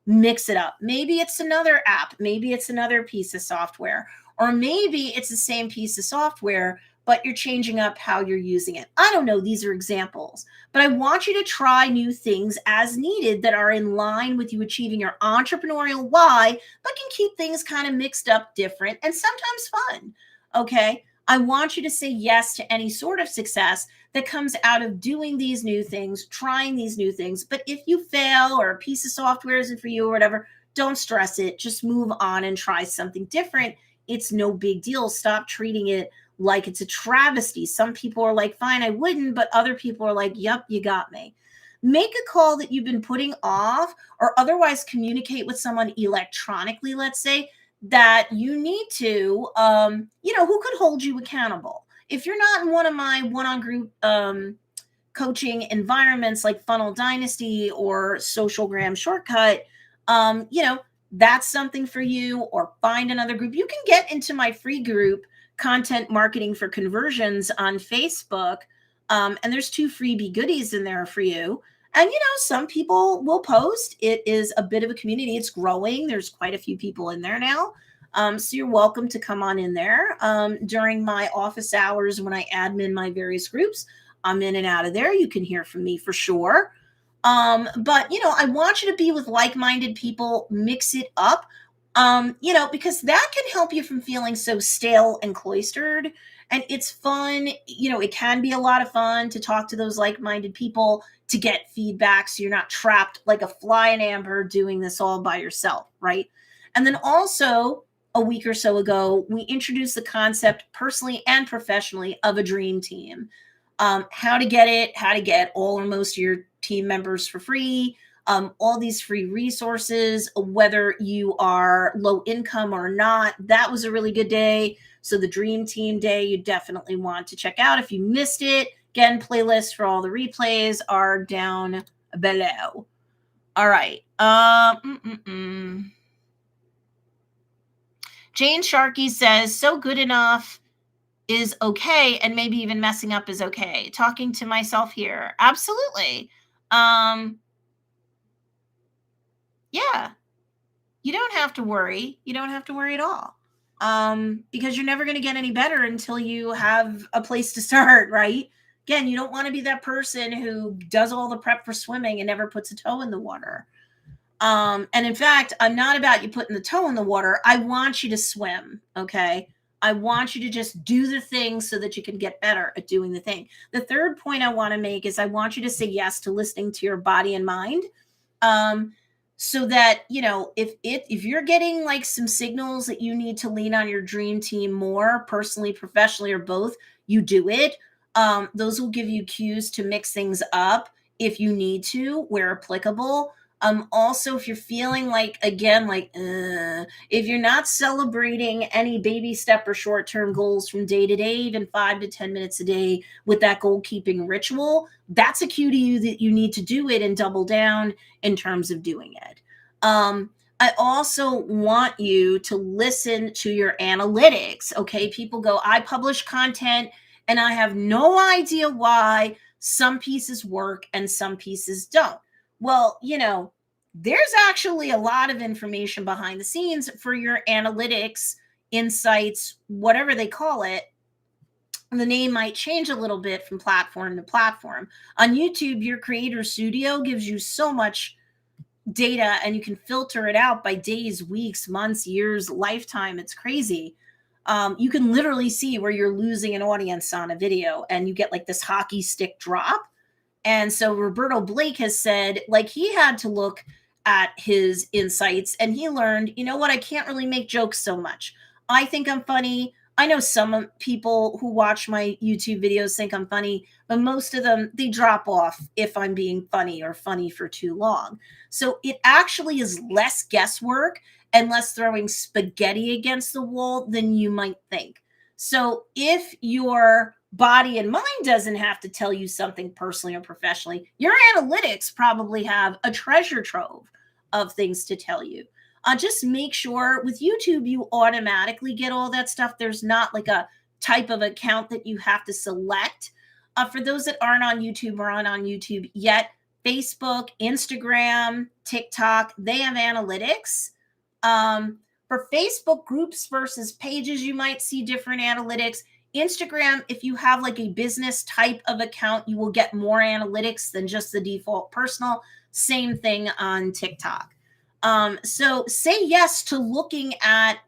mix it up. Maybe it's another app. Maybe it's another piece of software. Or maybe it's the same piece of software, but you're changing up how you're using it. I don't know. These are examples. But I want you to try new things as needed that are in line with you achieving your entrepreneurial why, but can keep things kind of mixed up, different, and sometimes fun. Okay? I want you to say yes to any sort of success that comes out of doing these new things, trying these new things. But if you fail or a piece of software isn't for you or whatever, don't stress it. Just move on and try something different. It's no big deal. Stop treating it like it's a travesty. Some people are like, fine, I wouldn't, but other people are like, yep, you got me. Make a call that you've been putting off, or otherwise communicate with someone electronically, let's say, that you need to, who could hold you accountable. If you're not in one of my one-on group coaching environments like Funnel Dynasty or Socialgram Shortcut, that's something for you, or find another group. You can get into my free group, Content Marketing for Conversions, on Facebook. And there's 2 freebie goodies in there for you. And, some people will post. It is a bit of a community. It's growing. There's quite a few people in there now. So you're welcome to come on in there. During my office hours when I admin my various groups, I'm in and out of there. You can hear from me for sure. But, I want you to be with like-minded people, mix it up. Because that can help you from feeling so stale and cloistered. And it's fun, it can be a lot of fun to talk to those like-minded people to get feedback so you're not trapped like a fly in amber doing this all by yourself, right? And then also a week or so ago, we introduced the concept personally and professionally of a dream team. How to get it, how to get all or most of your team members for free, all these free resources, whether you are low income or not. That was a really good day. So the Dream Team Day, you definitely want to check out. If you missed it, again, playlists for all the replays are down below. All right. Jane Sharkey says, so good enough is okay, and maybe even messing up is okay. Talking to myself here. Absolutely. Yeah. You don't have to worry. You don't have to worry at all. Because you're never going to get any better until you have a place to start, right? Again, you don't want to be that person who does all the prep for swimming and never puts a toe in the water. And in fact, I'm not about you putting the toe in the water. I want you to swim. Okay. I want you to just do the thing so that you can get better at doing the thing. The third point I want to make is I want you to say yes to listening to your body and mind. So that, if you're getting like some signals that you need to lean on your dream team more personally, professionally, or both, you do it. Those will give you cues to mix things up if you need to, where applicable. Also, if you're feeling like, again, like, if you're not celebrating any baby step or short-term goals from day to day, even 5 to 10 minutes a day with that goal-keeping ritual, that's a cue to you that you need to do it and double down in terms of doing it. I also want you to listen to your analytics. Okay. People go, I publish content and I have no idea why some pieces work and some pieces don't. Well, there's actually a lot of information behind the scenes for your analytics, insights, whatever they call it. The name might change a little bit from platform to platform. On YouTube, your creator studio gives you so much data and you can filter it out by days, weeks, months, years, lifetime. It's crazy. You can literally see where you're losing an audience on a video and you get like this hockey stick drop. And so Roberto Blake has said, like, he had to look at his insights and he learned, you know what, I can't really make jokes so much. I think I'm funny. I know some people who watch my YouTube videos think I'm funny, but most of them, they drop off if I'm being funny or funny for too long. So it actually is less guesswork and less throwing spaghetti against the wall than you might think. So if your body and mind doesn't have to tell you something personally or professionally, your analytics probably have a treasure trove of things to tell you. Just make sure with YouTube, you automatically get all that stuff. There's not like a type of account that you have to select. For those that aren't on YouTube or aren't on YouTube yet, Facebook, Instagram, TikTok, they have analytics. For Facebook groups versus pages, you might see different analytics. Instagram, if you have like a business type of account, you will get more analytics than just the default personal. Same thing on TikTok. So say yes to looking at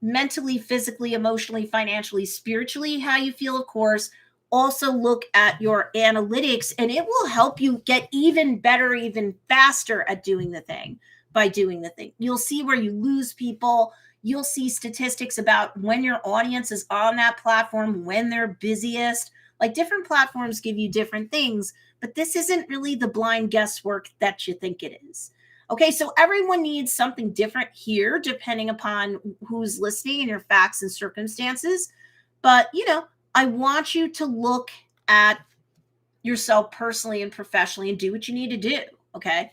mentally, physically, emotionally, financially, spiritually, how you feel, of course. Also look at your analytics and it will help you get even better, even faster at doing the thing by doing the thing. You'll see where you lose people. You'll see statistics about when your audience is on that platform, when they're busiest. Like, different platforms give you different things, but this isn't really the blind guesswork that you think it is. Okay, so everyone needs something different here, depending upon who's listening and your facts and circumstances. But, I want you to look at yourself personally and professionally and do what you need to do. Okay.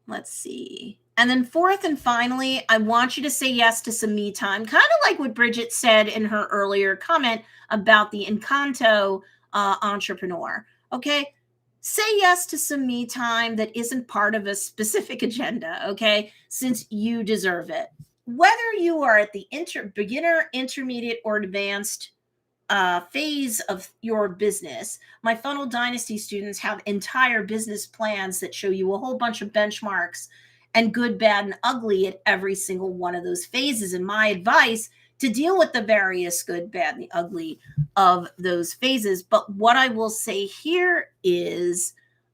Let's see. And then fourth and finally, I want you to say yes to some me time, kind of like what Bridget said in her earlier comment about the Encanto entrepreneur. Okay. Say yes to some me time that isn't part of a specific agenda. Okay. Since you deserve it. Whether you are at the beginner, intermediate, or advanced phase of your business. My Funnel Dynasty students have entire business plans that show you a whole bunch of benchmarks and good, bad, and ugly at every single one of those phases. And my advice to deal with the various good, bad, and the ugly of those phases. But what I will say here is,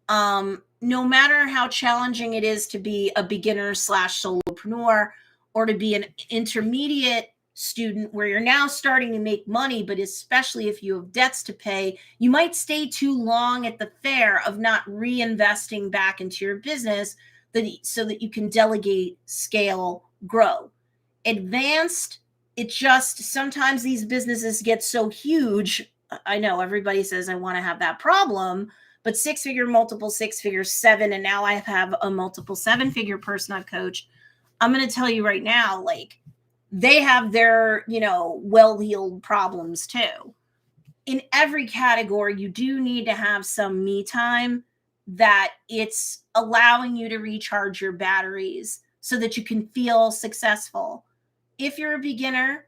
no matter how challenging it is to be a beginner / solopreneur, or to be an intermediate student where you're now starting to make money, but especially if you have debts to pay, you might stay too long at the fair of not reinvesting back into your business so that you can delegate, scale, grow. Advanced, it just sometimes these businesses get so huge. I know everybody says I want to have that problem, but 6-figure, multiple 6-figure, 7, and now I have a multiple 7-figure person I've coached. I'm going to tell you right now, like, they have their, well-heeled problems too. In every category, you do need to have some me time that it's allowing you to recharge your batteries so that you can feel successful. If you're a beginner,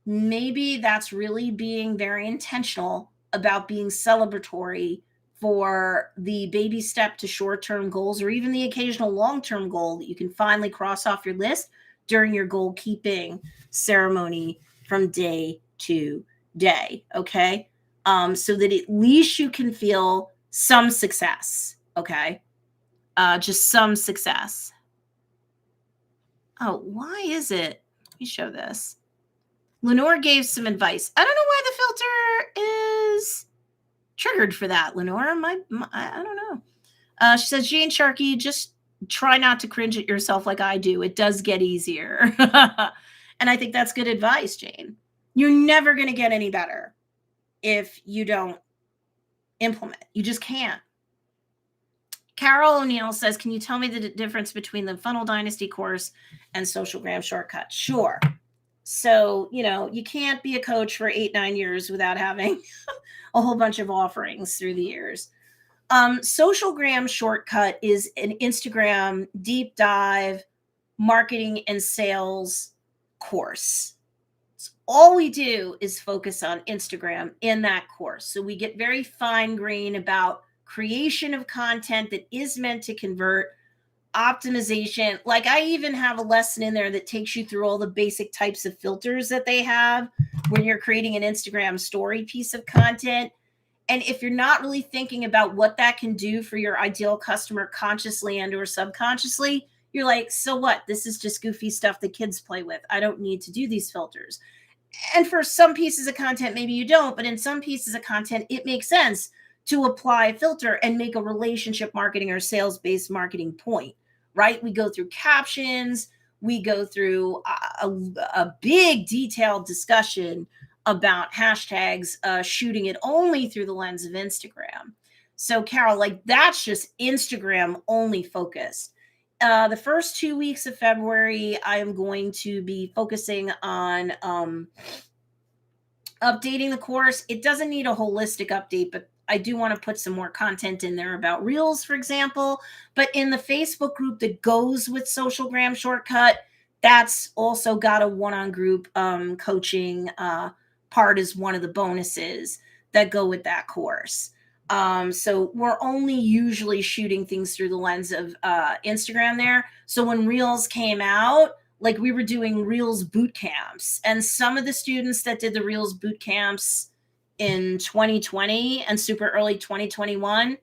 maybe that's really being very intentional about being celebratory for the baby step to short-term goals, or even the occasional long-term goal that you can finally cross off your list during your goal keeping ceremony from day to day. Okay. So that at least you can feel some success. Okay. Just some success. Oh, why is it? Let me show this. Lenore gave some advice. I don't know why the filter is triggered for that, Lenore. I don't know. She says, Jane Sharkey, just try not to cringe at yourself like I do. It does get easier. And I think that's good advice, Jane. You're never going to get any better if you don't implement. You just can't. Carol O'Neill says, can you tell me the difference between the Funnel Dynasty course and Socialgram Shortcut? Sure. So, you can't be a coach for 8-9 years without having a whole bunch of offerings through the years. Socialgram Shortcut is an Instagram deep dive marketing and sales course. So all we do is focus on Instagram in that course. So we get very fine grained about creation of content that is meant to convert, optimization. Like, I even have a lesson in there that takes you through all the basic types of filters that they have when you're creating an Instagram story piece of content. And if you're not really thinking about what that can do for your ideal customer consciously and or subconsciously, you're like, so what? This is just goofy stuff that kids play with. I don't need to do these filters. And for some pieces of content, maybe you don't, but in some pieces of content, it makes sense to apply a filter and make a relationship marketing or sales-based marketing point, right? We go through captions. We go through a big detailed discussion about hashtags, shooting it only through the lens of Instagram. So Carol, like, that's just Instagram only focused. The first 2 weeks of February, I am going to be focusing on updating the course. It doesn't need a holistic update, but I do want to put some more content in there about Reels, for example. But in the Facebook group that goes with Socialgram Shortcut, that's also got a one-on group coaching part as one of the bonuses that go with that course. So we're only usually shooting things through the lens of Instagram there. So when Reels came out, like, we were doing Reels boot camps, and some of the students that did the Reels boot camps in 2020 and super early 2021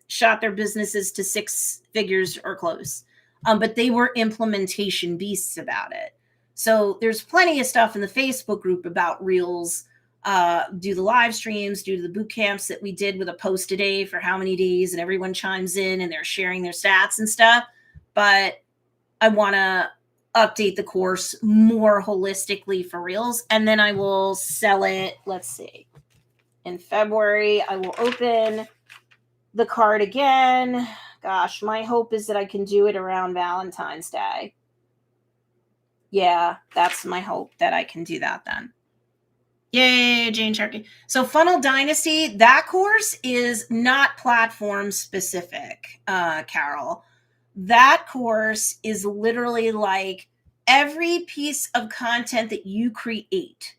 shot their businesses to 6 figures or close. But they were implementation beasts about it. So there's plenty of stuff in the Facebook group about Reels, do the live streams, do the boot camps that we did with a post a day for how many days, and everyone chimes in and they're sharing their stats and stuff. But I want to update the course more holistically for Reels, and then I will sell it. Let's see. In February, I will open the card again. Gosh, my hope is that I can do it around Valentine's Day. Yeah, that's my hope, that I can do that then. Yay, Jane Sharkey. So Funnel Dynasty, that course is not platform specific, Carol. That course is literally like every piece of content that you create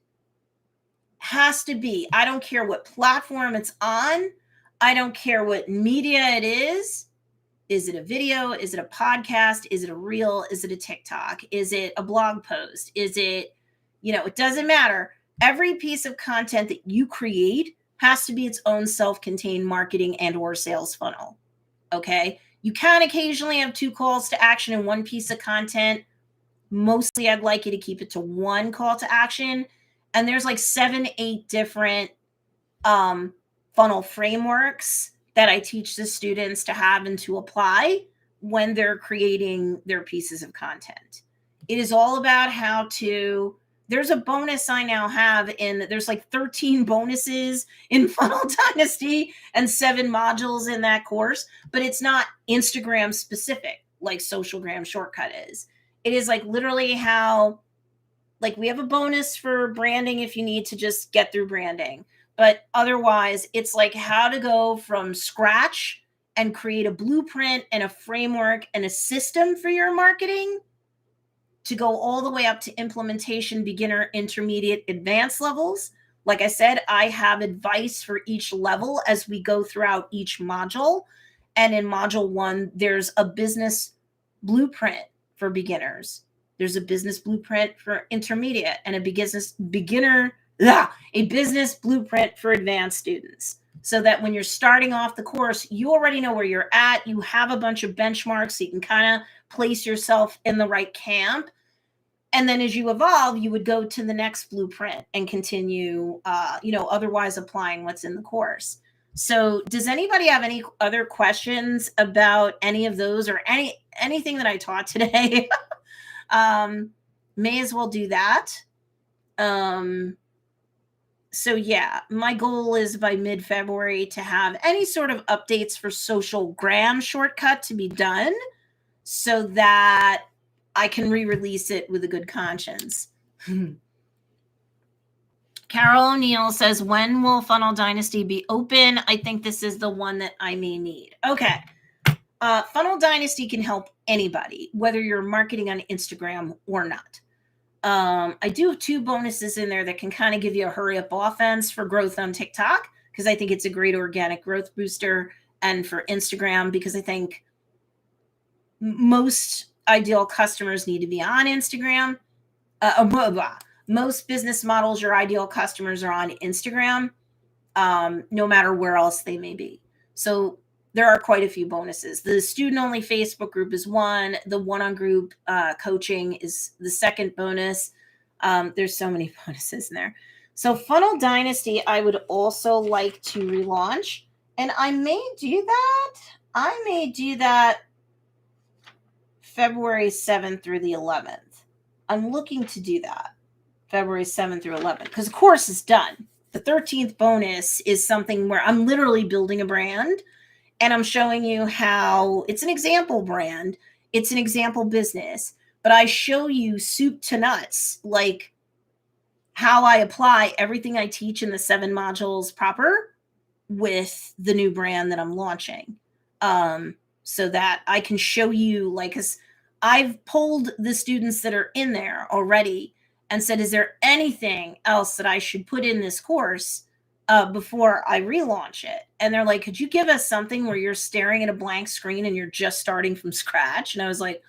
has to be, I don't care what platform it's on. I don't care what media it is. Is it a video? Is it a podcast? Is it a reel? Is it a TikTok? Is it a blog post? Is it, it doesn't matter. Every piece of content that you create has to be its own self-contained marketing and or sales funnel. Okay. You can occasionally have 2 calls to action in one piece of content. Mostly I'd like you to keep it to 1 call to action. And there's like 7, 8 different funnel frameworks that I teach the students to have and to apply when they're creating their pieces of content. It is all about how to, there's a bonus I now have there's like 13 bonuses in Funnel Dynasty and 7 modules in that course, but it's not Instagram specific like Socialgram Shortcut is. It is like literally how, like we have a bonus for branding if you need to just get through branding. But otherwise, it's like how to go from scratch and create a blueprint and a framework and a system for your marketing to go all the way up to implementation, beginner, intermediate, advanced levels. Like I said, I have advice for each level as we go throughout each module. And in module 1, there's a business blueprint for beginners. There's a business blueprint for intermediate and a business blueprint for advanced students. So that when you're starting off the course, you already know where you're at. You have a bunch of benchmarks so you can kind of place yourself in the right camp. And then as you evolve, you would go to the next blueprint and continue, otherwise applying what's in the course. So does anybody have any other questions about any of those or anything that I taught today? May as well do that. So yeah, my goal is by mid-February to have any sort of updates for Socialgram Shortcut to be done so that I can re-release it with a good conscience. Carol O'Neill says, when will Funnel Dynasty be open? I think this is the one that I may need. Okay. Funnel Dynasty can help anybody, whether you're marketing on Instagram or not. I do have 2 bonuses in there that can kind of give you a hurry up offense for growth on TikTok, because I think it's a great organic growth booster, and for Instagram, because I think most ideal customers need to be on Instagram. Most business models, your ideal customers are on Instagram, no matter where else they may be. So there are quite a few bonuses. The student-only Facebook group is one. The one-on-group coaching is the second bonus. There's so many bonuses in there. So Funnel Dynasty, I would also like to relaunch. And I may do that February 7th through the 11th. I'm looking to do that February 7th through 11th because the course is done. The 13th bonus is something where I'm literally building a brand. And I'm showing you how it's an example brand. It's an example business. But I show you soup to nuts, like how I apply everything I teach in the 7 modules proper with the new brand that I'm launching. So that I can show you, like, because I've polled the students that are in there already and said, is there anything else that I should put in this course before I relaunch it? And they're like, could you give us something where you're staring at a blank screen and you're just starting from scratch? And I was like,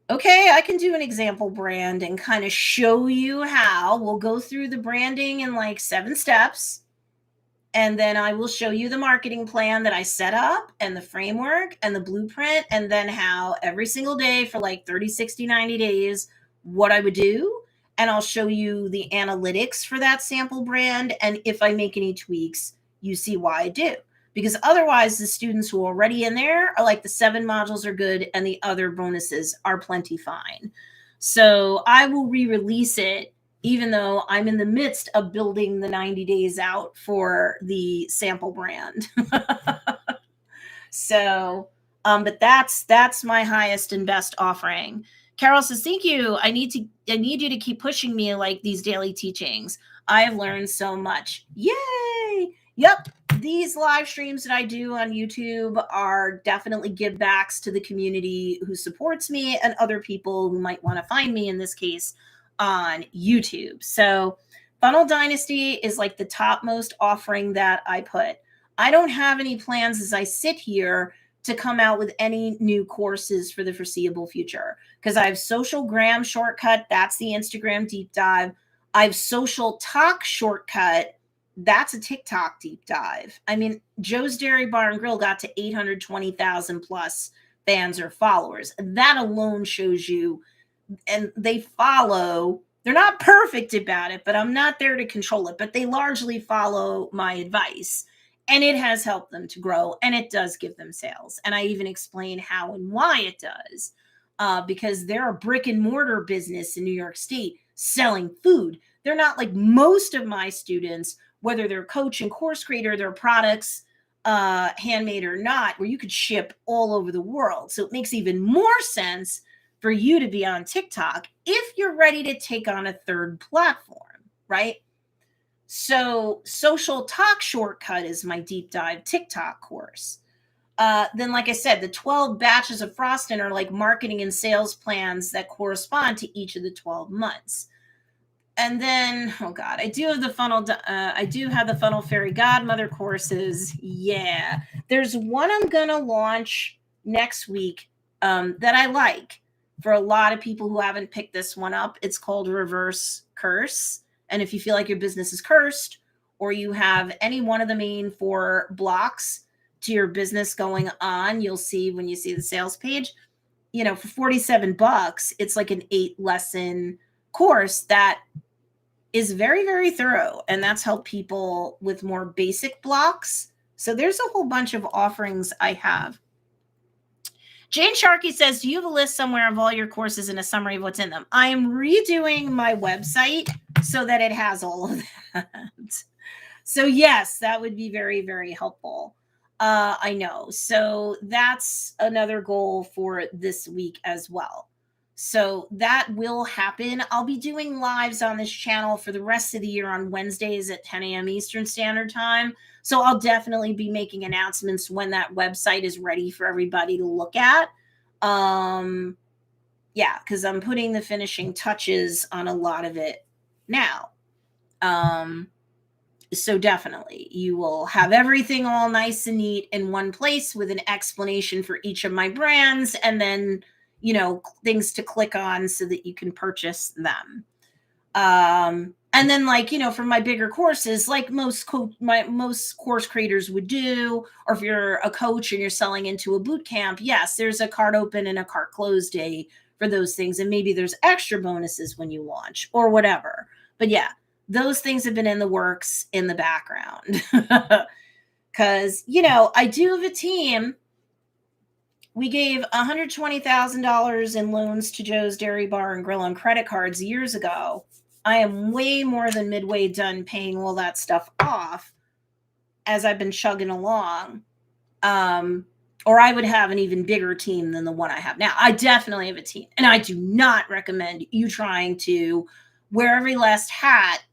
okay, I can do an example brand and kind of show you how. We'll go through the branding in like 7 steps. And then I will show you the marketing plan that I set up and the framework and the blueprint. And then how every single day for like 30, 60, 90 days, what I would do. And I'll show you the analytics for that sample brand. And if I make any tweaks, you see why I do. Because otherwise, the students who are already in there are like, the 7 modules are good and the other bonuses are plenty fine. So I will re-release it, even though I'm in the midst of building the 90 days out for the sample brand. So, but that's my highest and best offering. Carol says, thank you. I need you to keep pushing me like these daily teachings. I have learned so much. Yay. Yep. These live streams that I do on YouTube are definitely give backs to the community who supports me and other people who might want to find me, in this case, on YouTube. So Funnel Dynasty is like the topmost offering that I put. I don't have any plans as I sit here to come out with any new courses for the foreseeable future because I have Social Gram Shortcut. That's the Instagram deep dive. I have Social Talk Shortcut. That's a TikTok deep dive. I mean, Joe's Dairy Bar and Grill got to 820,000 plus fans or followers. That alone shows you, and they follow. They're not perfect about it, but I'm not there to control it. But they largely follow my advice. And it has helped them to grow, and it does give them sales. And I even explain how and why it does, because they're a brick and mortar business in New York State selling food. They're not like most of my students, whether they're coach and course creator, their products, handmade or not, where you could ship all over the world. So it makes even more sense for you to be on TikTok if you're ready to take on a third platform, right? So Social Talk Shortcut is my deep dive TikTok course. Then, like I said, the 12 batches of frosting are like marketing and sales plans that correspond to each of the 12 months. And then, oh God, I do have the Funnel Fairy Godmother courses. Yeah, there's one I'm gonna launch next week that I like for a lot of people who haven't picked this one up. It's called Reverse Curse. And if you feel like your business is cursed or you have any one of the main 4 blocks to your business going on, you'll see when you see the sales page, for $47, it's like an 8-lesson course that is very, very thorough. And that's helped people with more basic blocks. So there's a whole bunch of offerings I have. Jane Sharkey says, do you have a list somewhere of all your courses and a summary of what's in them? I am redoing my website so that it has all of that. So yes, that would be very, very helpful. I know. So that's another goal for this week as well. So that will happen. I'll be doing lives on this channel for the rest of the year on Wednesdays at 10 a.m. Eastern Standard Time. So I'll definitely be making announcements when that website is ready for everybody to look at. Yeah, because I'm putting the finishing touches on a lot of it now. So definitely you will have everything all nice and neat in one place with an explanation for each of my brands and then, things to click on so that you can purchase them. And then for my bigger courses, like most course creators would do, or if you're a coach and you're selling into a boot camp, yes, there's a cart open and a cart close day for those things. And maybe there's extra bonuses when you launch or whatever. But yeah, those things have been in the works in the background because, I do have a team. We gave $120,000 in loans to Joe's Dairy Bar and Grill on credit cards years ago. I am way more than midway done paying all that stuff off as I've been chugging along. Or I would have an even bigger team than the one I have now. I definitely have a team. And I do not recommend you trying to wear every last hat.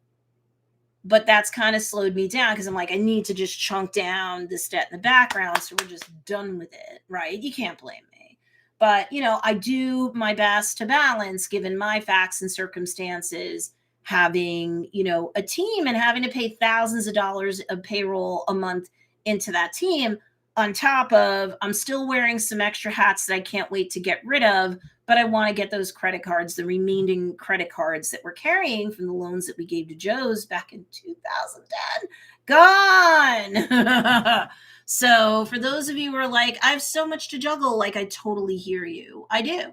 But that's kind of slowed me down because I'm like, I need to just chunk down this debt in the background. So we're just done with it, right? You can't blame me. But, I do my best to balance, given my facts and circumstances, having, a team and having to pay thousands of dollars of payroll a month into that team. On top of, I'm still wearing some extra hats that I can't wait to get rid of, but I want to get those credit cards, the remaining credit cards that we're carrying from the loans that we gave to Joe's back in 2010, gone. So for those of you who are like, I have so much to juggle, I totally hear you. I do.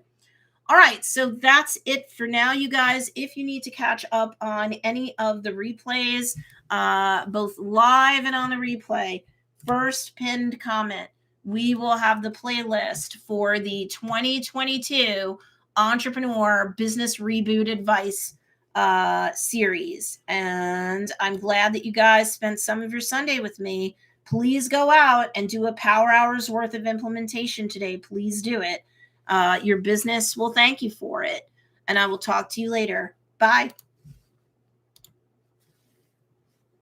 All right. So that's it for now, you guys. If you need to catch up on any of the replays, both live and on the replay, first pinned comment, we will have the playlist for the 2022 Entrepreneur Business Reboot Advice series. And I'm glad that you guys spent some of your Sunday with me. Please go out and do a power hour's worth of implementation today. Please do it. Your business will thank you for it. And I will talk to you later. Bye.